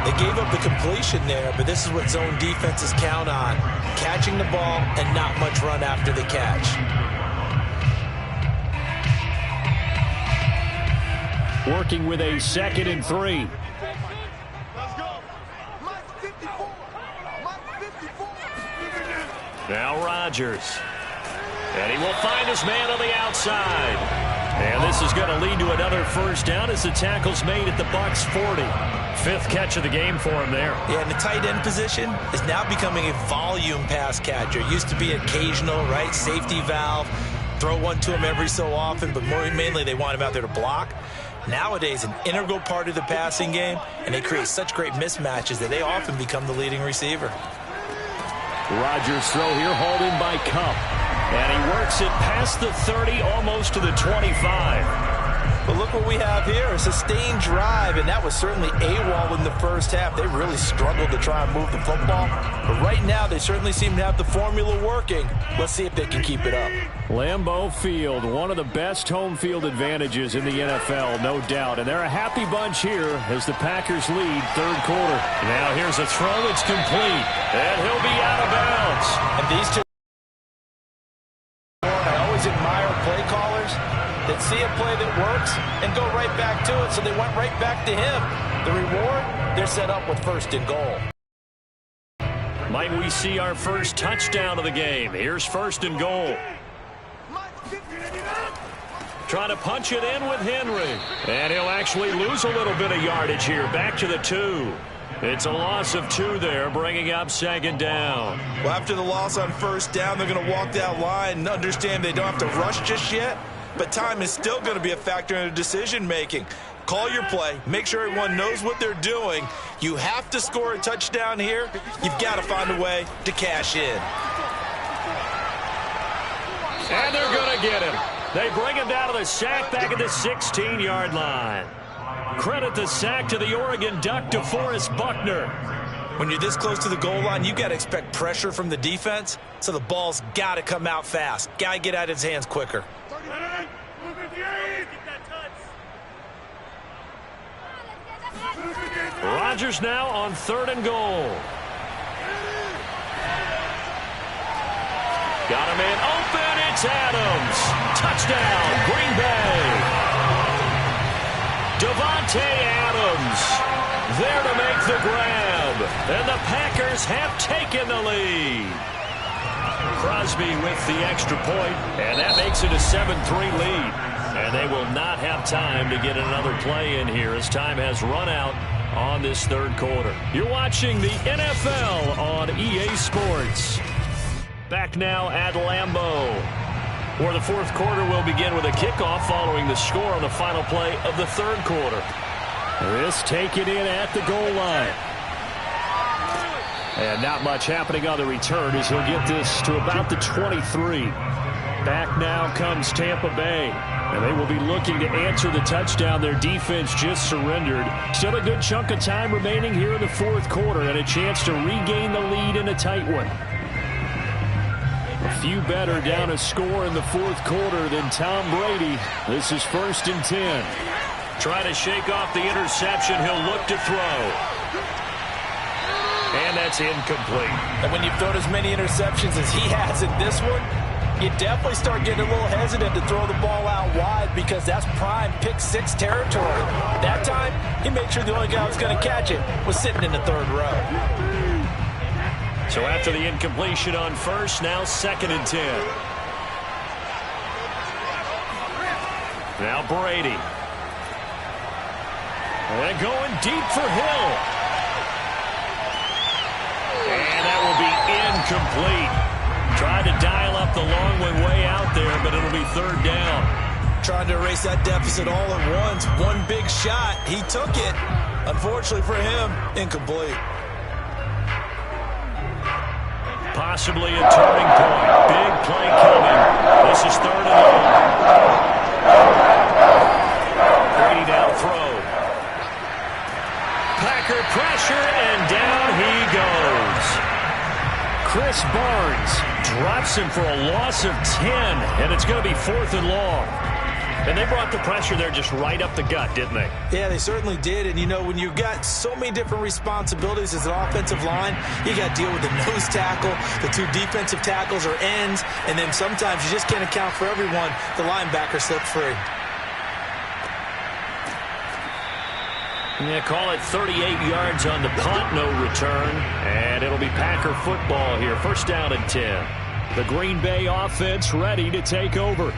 They gave up the completion there, but this is what zone defenses count on. Catching the ball and not much run after the catch. Working with a 2nd and 3. Now Rodgers. And he will find his man on the outside. And this is going to lead to another 1st down as the tackle's made at the Bucs 40. 5th catch of the game for him there. Yeah, and the tight end position is now becoming a volume pass catcher. Used to be occasional, right? Safety valve. Throw one to him every so often, but mainly they want him out there to block. Nowadays, an integral part of the passing game, and they create such great mismatches that they often become the leading receiver. Rodgers' throw here, hauled in by Cup. And he works it past the 30, almost to the 25. But look what we have here, a sustained drive, and that was certainly AWOL in the first half. They really struggled to try and move the football. But right now, they certainly seem to have the formula working. Let's see if they can keep it up. Lambeau Field, one of the best home field advantages in the NFL, no doubt. And they're a happy bunch here as the Packers lead 3rd quarter. Now here's a throw that's complete. And he'll be out of bounds. And these two, I always admire play callers that see a play that works and go right back to it. So they went right back to him. The reward, they're set up with 1st and goal. Might we see our first touchdown of the game? Here's 1st and goal. Trying to punch it in with Henry. And he'll actually lose a little bit of yardage here. Back to the 2. It's a loss of 2 there, bringing up 2nd down. Well, after the loss on 1st down, they're going to walk that line and understand they don't have to rush just yet. But time is still going to be a factor in the decision-making. Call your play. Make sure everyone knows what they're doing. You have to score a touchdown here. You've got to find a way to cash in. And they're going to get him. They bring him down to the sack back at the 16-yard line. Credit the sack to the Oregon Duck, DeForest Buckner. When you're this close to the goal line, you got to expect pressure from the defense, so the ball's got to come out fast. Got to get out of his hands quicker. Rodgers now on 3rd and goal. Got a man open. It's Adams. Touchdown, Green Bay. Davante Adams there to make the grab. And the Packers have taken the lead. Crosby with the extra point, and that makes it a 7-3 lead. And they will not have time to get another play in here as time has run out on this 3rd quarter. You're watching the NFL on EA Sports. Back now at Lambeau, where the 4th quarter will begin with a kickoff following the score on the final play of the 3rd quarter. This taken in at the goal line. And not much happening on the return as he'll get this to about the 23. Back now comes Tampa Bay. And they will be looking to answer the touchdown their defense just surrendered. Still a good chunk of time remaining here in the 4th quarter and a chance to regain the lead in a tight one. Few better down a score in the fourth quarter than Tom Brady. This is 1st and 10. Trying to shake off the interception. He'll look to throw. And that's incomplete. And when you've thrown as many interceptions as he has in this one, you definitely start getting a little hesitant to throw the ball out wide because that's prime pick-6 territory. That time, he made sure the only guy who was going to catch it was sitting in the third row. So after the incompletion on first, now 2nd and 10. Now Brady. And going deep for Hill. And that will be incomplete. Tried to dial up the long one way out there, but it'll be 3rd down. Trying to erase that deficit all at once. One big shot. He took it. Unfortunately for him, incomplete. Possibly a turning point. Big play coming. This is 3rd and long. Brady now throw. Packer pressure, and down he goes. Chris Barnes drops him for a loss of 10, and it's going to be 4th and long. And they brought the pressure there just right up the gut, didn't they? Yeah, they certainly did. And, you know, when you've got so many different responsibilities as an offensive line, you got to deal with the nose tackle, the 2 defensive tackles or ends, and then sometimes you just can't account for everyone. The linebacker slipped free. Yeah, call it 38 yards on the punt, no return. And it'll be Packer football here. 1st down and 10. The Green Bay offense ready to take over.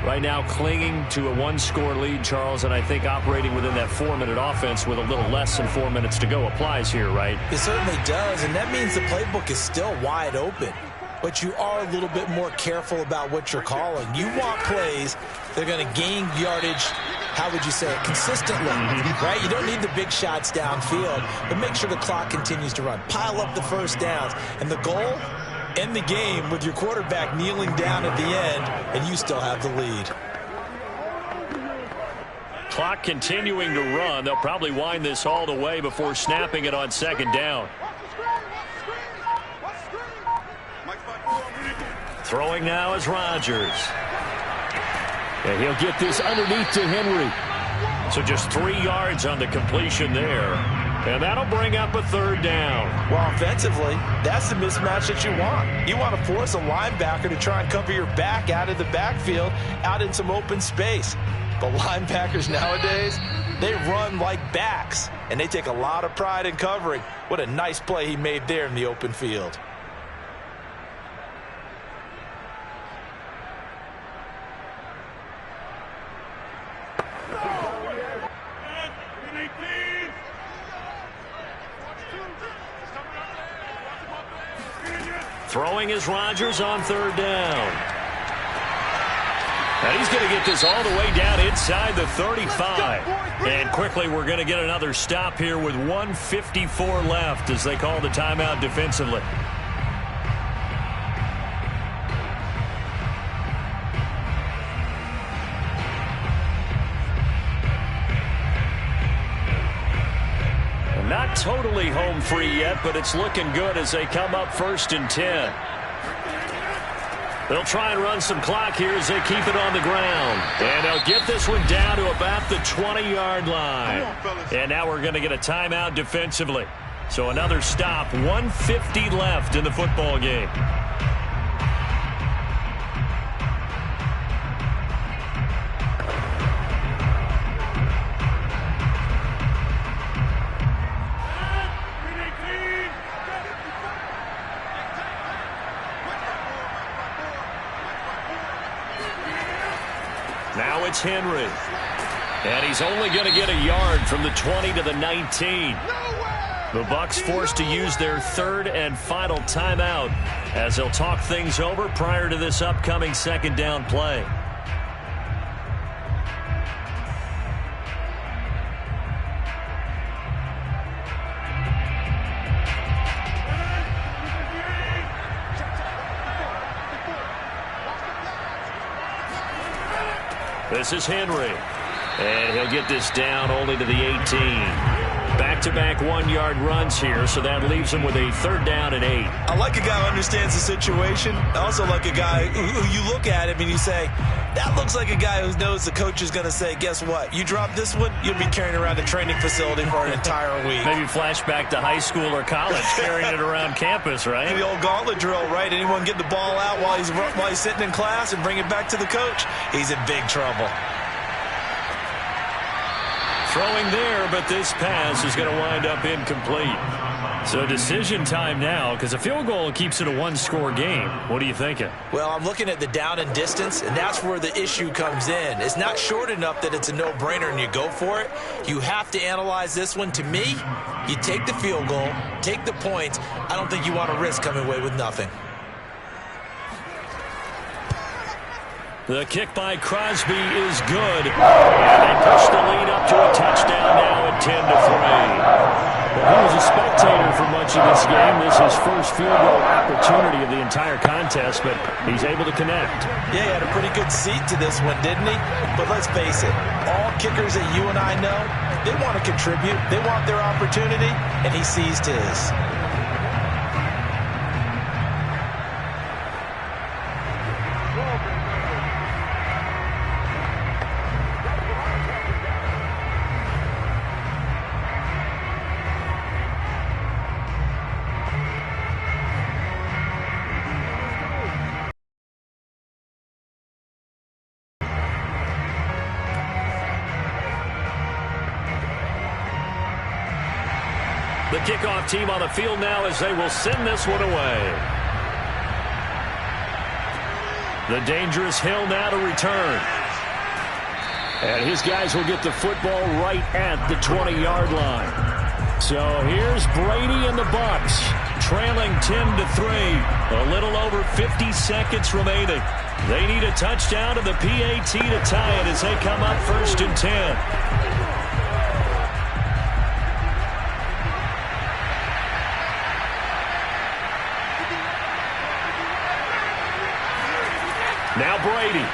Right now clinging to a 1-score lead, Charles, and I think operating within that 4-minute offense with a little less than 4 minutes to go applies here, right? It certainly does, and that means the playbook is still wide open. But you are a little bit more careful about what you're calling. You want plays that are going to gain yardage, how would you say it, consistently, right? You don't need the big shots downfield, but make sure the clock continues to run. Pile up the first downs. And the goal, end the game with your quarterback kneeling down at the end, and you still have the lead. Clock continuing to run. They'll probably wind this all the way before snapping it on 2nd down. Throwing now is Rodgers. And he'll get this underneath to Henry. So just 3 yards on the completion there. And that'll bring up a 3rd down. Well, offensively, that's the mismatch that you want. You want to force a linebacker to try and cover your back out of the backfield, out in some open space. But linebackers nowadays, they run like backs, and they take a lot of pride in covering. What a nice play he made there in the open field. Throwing is Rodgers on 3rd down. And he's going to get this all the way down inside the 35. And quickly we're going to get another stop here with 1:54 left as they call the timeout defensively. Not totally home free yet, but it's looking good as they come up 1st and 10. They'll try and run some clock here as they keep it on the ground. And they'll get this one down to about the 20-yard line. And now we're going to get a timeout defensively. So another stop, 1:50 left in the football game. Now it's Henry. And he's only going to get a yard from the 20 to the 19. The Bucs forced to use their 3rd and final timeout as they'll talk things over prior to this upcoming 2nd down play. This is Henry. And he'll get this down only to the 18. Back-to-back 1-yard runs here, so that leaves him with a 3rd down and 8. I like a guy who understands the situation. I also like a guy who you look at him and you say, that looks like a guy who knows the coach is going to say, guess what? You drop this one, you'll be carrying around a training facility for an entire week. Maybe flashback to high school or college, carrying it around campus, right? The old gauntlet drill, right? Anyone get the ball out while he's sitting in class and bring it back to the coach? He's in big trouble. Throwing there, but this pass is going to wind up incomplete. So decision time now, because a field goal keeps it a 1-score game. What are you thinking? Well, I'm looking at the down and distance, and that's where the issue comes in. It's not short enough that it's a no-brainer and you go for it. You have to analyze this one. To me, you take the field goal, take the points. I don't think you want to risk coming away with nothing. The kick by Crosby is good. And they push the lead up to a touchdown now at 10-3. Well, he was a spectator for much of this game. This is his first field goal opportunity of the entire contest, but he's able to connect. Yeah, he had a pretty good seat to this one, didn't he? But let's face it, all kickers that you and I know, they want to contribute. They want their opportunity, and he seized his. The kickoff team on the field now as they will send this one away. The dangerous Hill now to return. And his guys will get the football right at the 20-yard line. So here's Brady and the Bucs, trailing 10-3. A little over 50 seconds remaining. They need a touchdown and the PAT to tie it as they come up 1st and 10. Now Brady.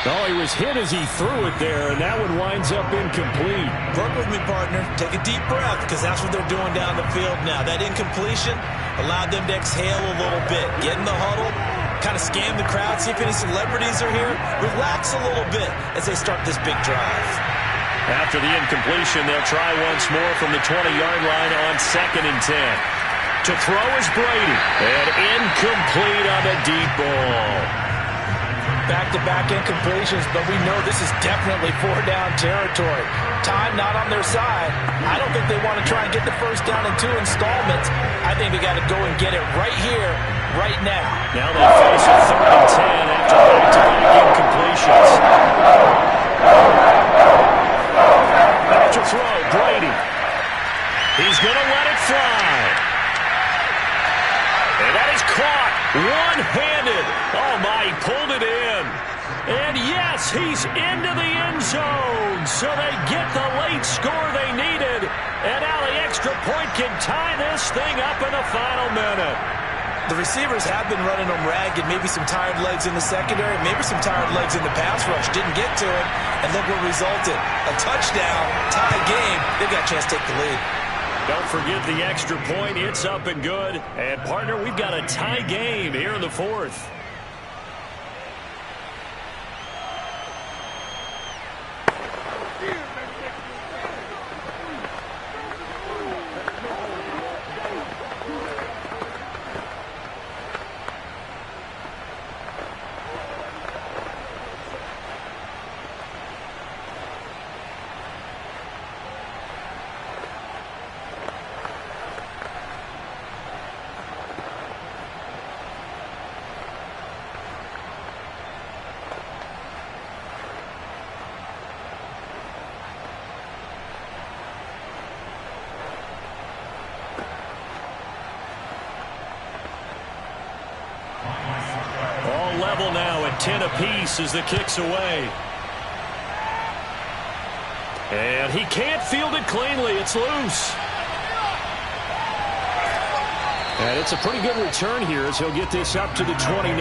Oh, he was hit as he threw it there, and that one winds up incomplete. Work with me, partner. Take a deep breath, because that's what they're doing down the field now. That incompletion allowed them to exhale a little bit. Get in the huddle, kind of scan the crowd, see if any celebrities are here. Relax a little bit as they start this big drive. After the incompletion, they'll try once more from the 20-yard line on 2nd and 10. To throw is Brady. And incomplete on the deep ball. Back-to-back incompletions, but we know this is definitely 4-down territory. Time not on their side. I don't think they want to try and get the first down in 2 installments. I think they got to go and get it right here, right now. Now they face a 3rd and 10 after back-to-back incompletions. Back to throw, Brady. He's going to let it fly. And that is caught one-handed. Oh, my, he pulled it in. And, yes, he's into the end zone. So they get the late score they needed. And now the extra point can tie this thing up in the final minute. The receivers have been running them ragged. Maybe some tired legs in the secondary. Maybe some tired legs in the pass rush. Didn't get to it. And look what resulted. A touchdown, tie game. They've got a chance to take the lead. Don't forget the extra point. It's up and good. And, partner, we've got a tie game here in the 4th. Now at 10 apiece as the kick's away. And he can't field it cleanly. It's loose. And it's a pretty good return here as he'll get this up to the 29.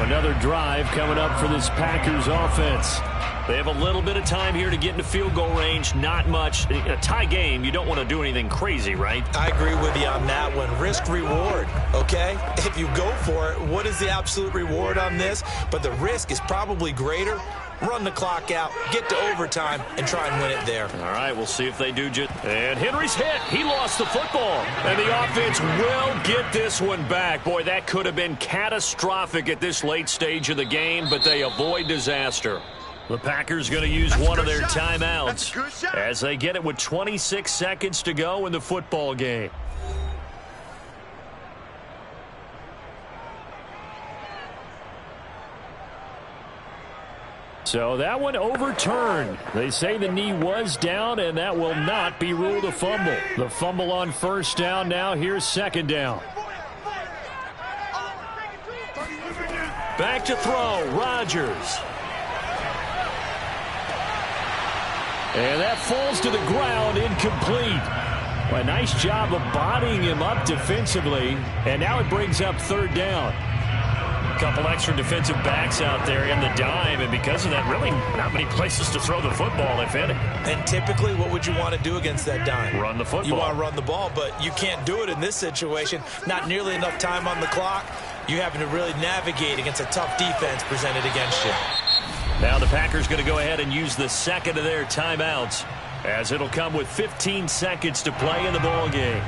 Another drive coming up for this Packers offense. They have a little bit of time here to get into field goal range. Not much. In a tie game, you don't want to do anything crazy, right? I agree with you on that one. Risk-reward, okay? If you go for it, what is the absolute reward on this? But the risk is probably greater. Run the clock out, get to overtime, and try and win it there. All right, we'll see if they do just... And Henry's hit. He lost the football. And the offense will get this one back. Boy, that could have been catastrophic at this late stage of the game, but they avoid disaster. The Packers going to use one of their timeouts as they get it with 26 seconds to go in the football game. So that one overturned. They say the knee was down, and that will not be ruled a fumble. The fumble on first down now. Here's second down. Back to throw. Rodgers. And that falls to the ground, incomplete. Well, a nice job of bodying him up defensively, and now it brings up third down. A couple extra defensive backs out there in the dime, and because of that, really not many places to throw the football, if any. And typically, what would you want to do against that dime? Run the football. You want to run the ball, but you can't do it in this situation. Not nearly enough time on the clock. You having to really navigate against a tough defense presented against you. Now the Packers going to go ahead and use the second of their timeouts, as it'll come with 15 seconds to play in the ball game.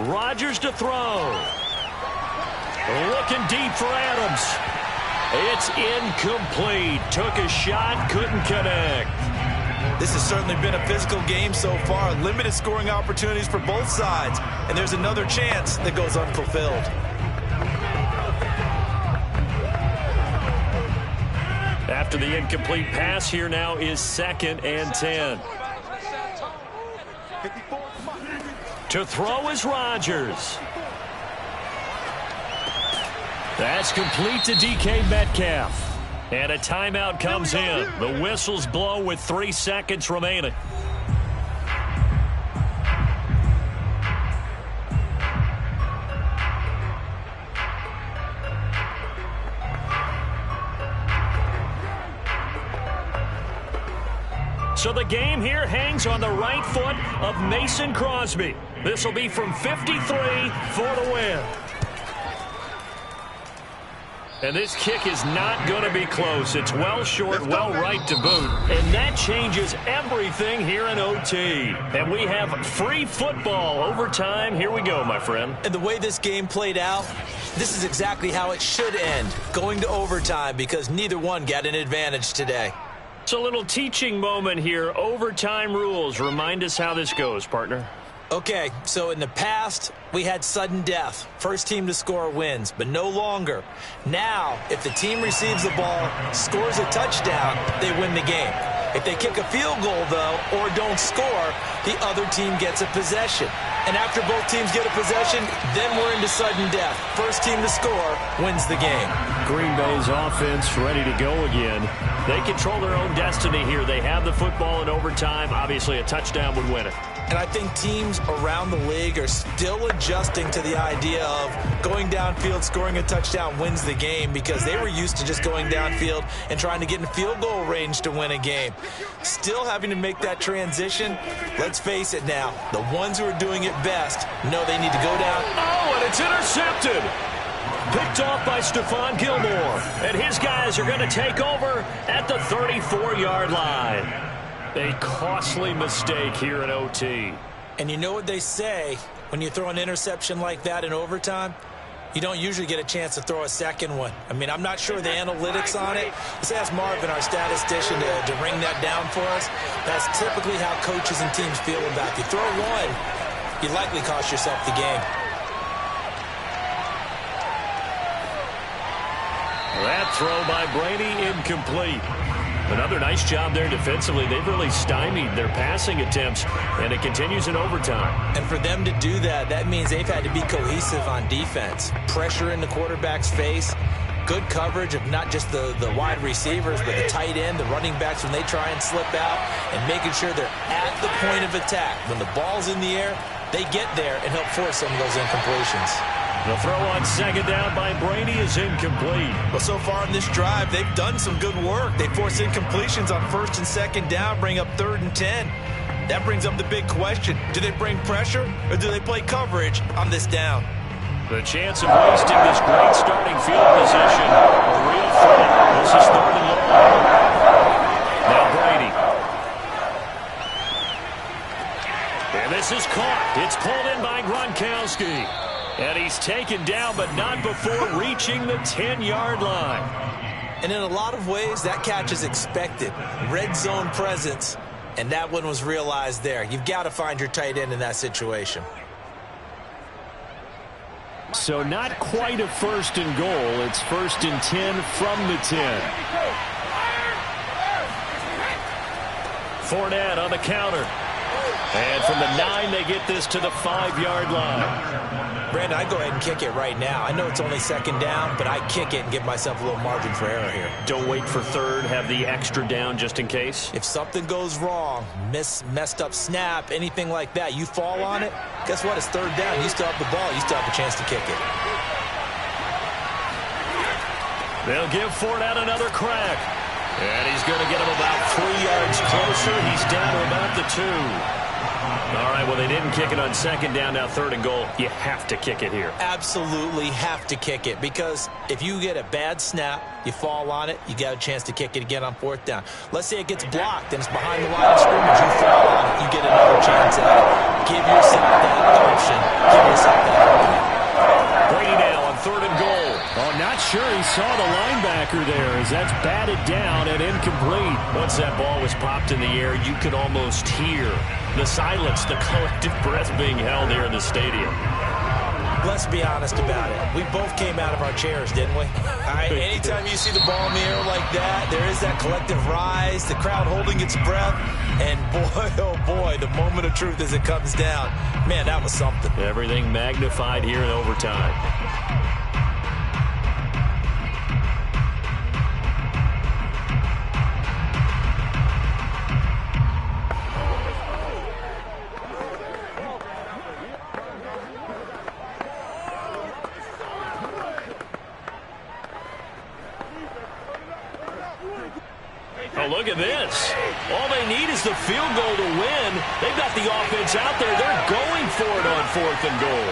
Rodgers to throw. Looking deep for Adams. It's incomplete. Took a shot, couldn't connect. This has certainly been a physical game so far. Limited scoring opportunities for both sides. And there's another chance that goes unfulfilled. After the incomplete pass, here now is 2nd and 10. To throw is Rodgers. That's complete to DK Metcalf. And a timeout comes in. The whistles blow with 3 seconds remaining. So the game here hangs on the right foot of Mason Crosby. This will be from 53 for the win. And this kick is not going to be close. It's well short, well right to boot. And that changes everything here in OT. And we have free football overtime. Here we go, my friend. And the way this game played out, this is exactly how it should end. Going to overtime because neither one got an advantage today. It's a little teaching moment here. Overtime rules. Remind us how this goes, partner. Okay, so in the past, we had sudden death. First team to score wins, but no longer. Now, if the team receives the ball, scores a touchdown, they win the game. If they kick a field goal, though, or don't score, the other team gets a possession. And after both teams get a possession, then we're into sudden death. First team to score wins the game. Green Bay's offense ready to go again. They control their own destiny here. They have the football in overtime. Obviously, a touchdown would win it. And I think teams around the league are still adjusting to the idea of going downfield, scoring a touchdown wins the game because they were used to just going downfield and trying to get in field goal range to win a game. Still having to make that transition. Let's face it now, the ones who are doing it best know they need to go down. Oh, and it's intercepted. Picked off by Stephon Gilmore. And his guys are going to take over at the 34-yard line. A costly mistake here in OT. And you know what they say, when you throw an interception like that in overtime, you don't usually get a chance to throw a second one. I mean, I'm not sure the analytics on it. Let's ask Marvin, our statistician, to ring that down for us. That's typically how coaches and teams feel about it. You throw one, you likely cost yourself the game. That throw by Brady incomplete. Another nice job there defensively. They've really stymied their passing attempts, and it continues in overtime. And for them to do that, that means they've had to be cohesive on defense. Pressure in the quarterback's face, good coverage of not just the wide receivers, but the tight end, the running backs when they try and slip out, and making sure they're at the point of attack. When the ball's in the air, they get there and help force some of those incompletions. The throw on second down by Brady is incomplete. Well, so far in this drive, they've done some good work. They force incompletions on first and second down, bring up 3rd and 10. That brings up the big question. Do they bring pressure or do they play coverage on this down? The chance of wasting this great starting field position, a real threat. This is 3rd and long. Now Brady. And this is caught. It's pulled in by Gronkowski. And he's taken down, but not before reaching the 10-yard line. And in a lot of ways, that catch is expected. Red zone presence, and that one was realized there. You've got to find your tight end in that situation. So not quite a 1st and goal. It's 1st and 10 from the 10. Fournette on the counter. And from the 9, they get this to the 5-yard line. Brandon, I go ahead and kick it right now. I know it's only 2nd down, but I kick it and give myself a little margin for error here. Don't wait for 3rd. Have the extra down just in case. If something goes wrong, messed up snap, anything like that, you fall on it, guess what? It's 3rd down. You still have the ball. You still have a chance to kick it. They'll give Fournette another crack. And he's going to get him about 3 yards closer. He's down to about the 2. All right, well, they didn't kick it on 2nd down, now 3rd and goal. You have to kick it here. Absolutely have to kick it, because if you get a bad snap, you fall on it, you got a chance to kick it again on 4th down. Let's say it gets blocked and it's behind the line of scrimmage. You fall on it, you get another chance at it. Give yourself that option. Give yourself that opening. Brady now on 3rd and goal. Oh, not sure he saw the linebacker there as that's batted down and incomplete. Once that ball was popped in the air, you could almost hear the silence, the collective breath being held here in the stadium. Let's be honest about it. We both came out of our chairs, didn't we? All right, anytime you see the ball in the air like that, there is that collective rise, the crowd holding its breath, and boy, oh boy, the moment of truth as it comes down. Man, that was something. Everything magnified here in overtime. Oh, look at this. All they need is the field goal to win. They've got the offense out there. They're going for it on 4th and goal.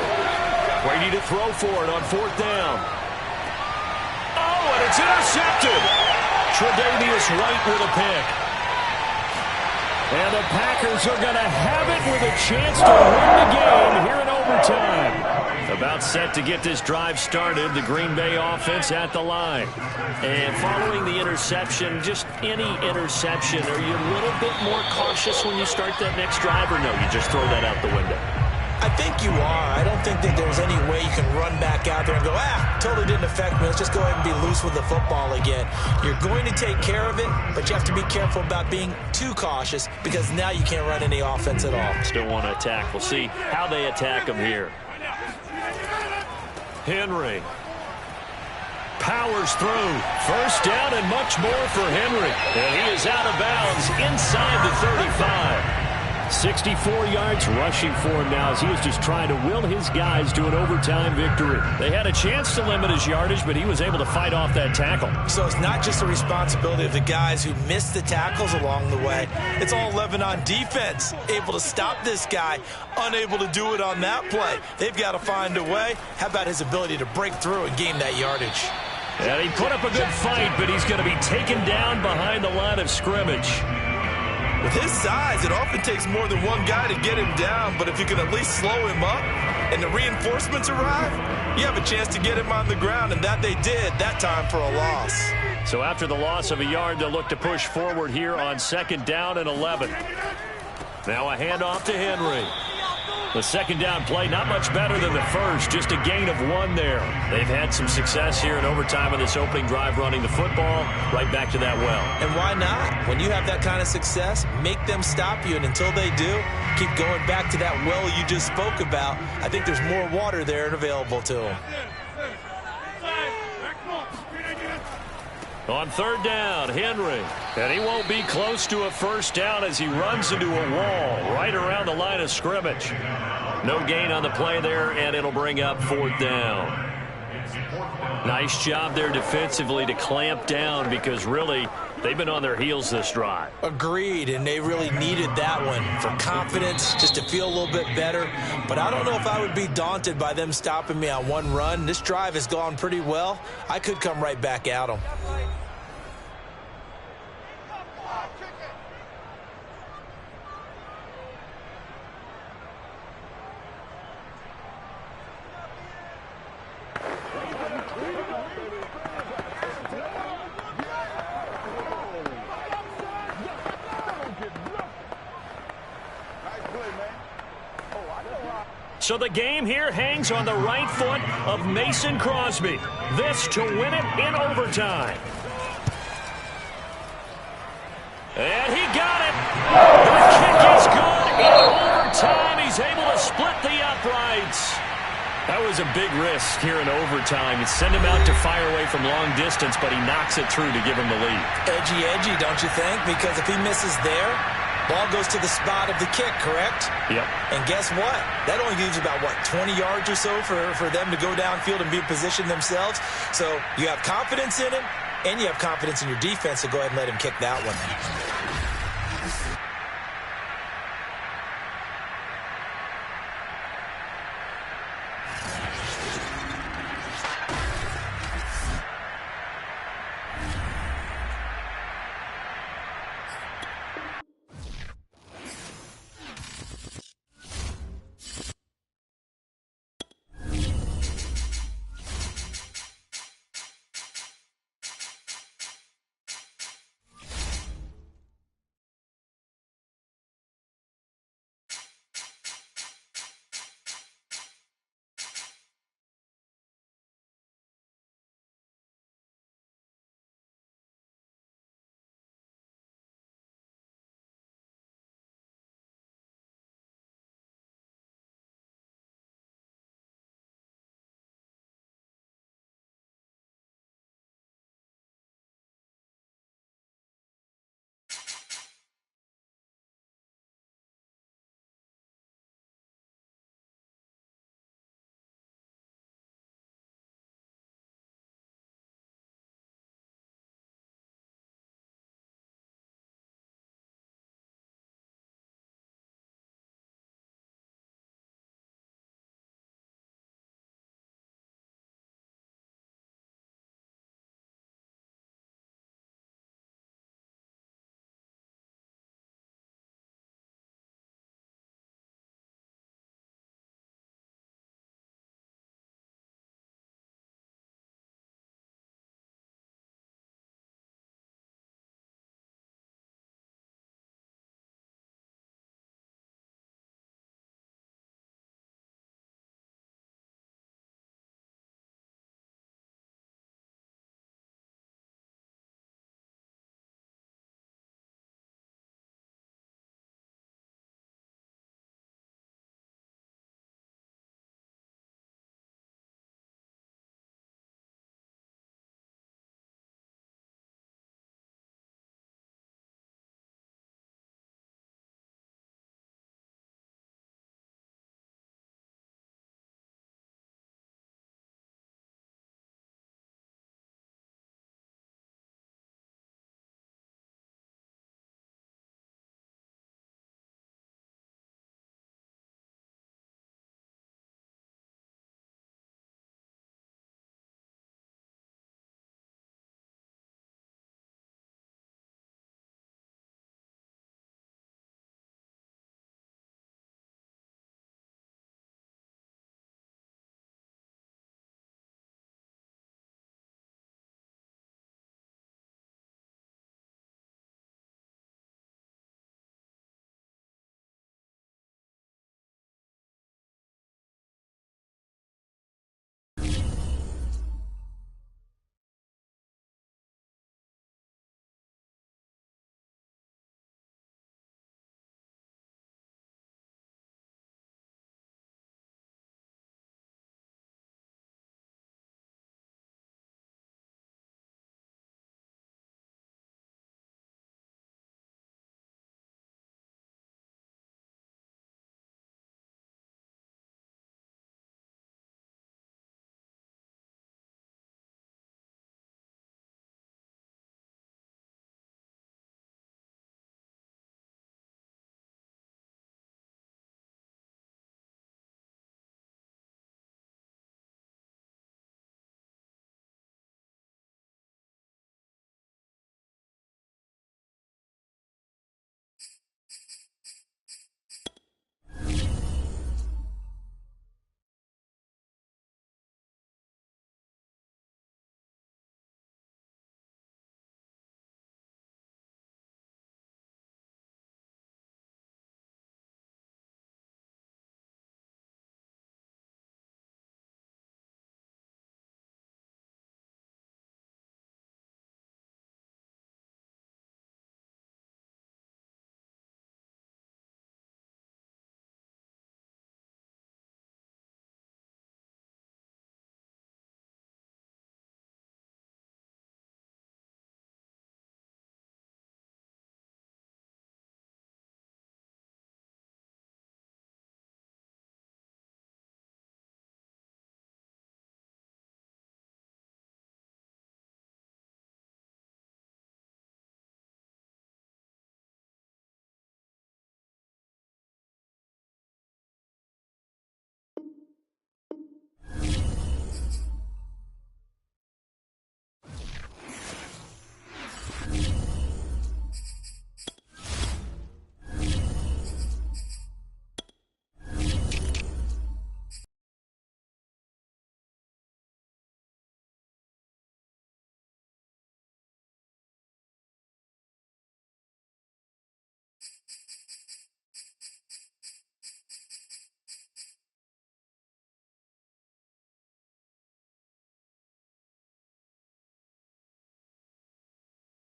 Brady to throw for it on 4th down. Oh, and it's intercepted. Tre'Davious White with a pick. And the Packers are going to have it with a chance to win the game here in overtime. About set to get this drive started, the Green Bay offense at the line. And following the interception, just any interception, are you a little bit more cautious when you start that next drive, or no, you just throw that out the window? I think you are. I don't think that there's any way you can run back out there and go, totally didn't affect me. Let's just go ahead and be loose with the football again. You're going to take care of it, but you have to be careful about being too cautious, because now you can't run any offense at all. Still want to attack. We'll see how they attack them here. Henry powers through. 1st down and much more for Henry. And he is out of bounds inside the 35. 64 yards rushing for him now as he is just trying to will his guys to an overtime victory. They had a chance to limit his yardage, but he was able to fight off that tackle. So it's not just the responsibility of the guys who missed the tackles along the way. It's all 11 on defense, able to stop this guy, unable to do it on that play. They've got to find a way. How about his ability to break through and gain that yardage? And he put up a good fight, but he's going to be taken down behind the line of scrimmage. With his size, it often takes more than one guy to get him down, but if you can at least slow him up and the reinforcements arrive, you have a chance to get him on the ground, and that they did that time for a loss. So after the loss of a yard, they'll look to push forward here on 2nd down and 11. Now a handoff to Henry. The second down play, not much better than the first, just a gain of 1 there. They've had some success here in overtime on this opening drive running the football right back to that well. And why not? When you have that kind of success, make them stop you, and until they do, keep going back to that well you just spoke about. I think there's more water there and available to them. On third down, Henry. And he won't be close to a first down as he runs into a wall right around the line of scrimmage. No gain on the play there, and it'll bring up 4th down. Nice job there defensively to clamp down because really they've been on their heels this drive. Agreed, and they really needed that one for confidence, just to feel a little bit better. But I don't know if I would be daunted by them stopping me on one run. This drive has gone pretty well. I could come right back at them. So the game here hangs on the right foot of Mason Crosby. This to win it in overtime. And he got it. The kick is good in overtime. He's able to split the uprights. That was a big risk here in overtime. You send him out to fire away from long distance, but he knocks it through to give him the lead. Edgy, don't you think? Because if he misses there, ball goes to the spot of the kick, correct? Yep. And guess what? That only gives about, 20 yards or so for them to go downfield and be in position themselves. So you have confidence in him, and you have confidence in your defense, so go ahead and let him kick that one.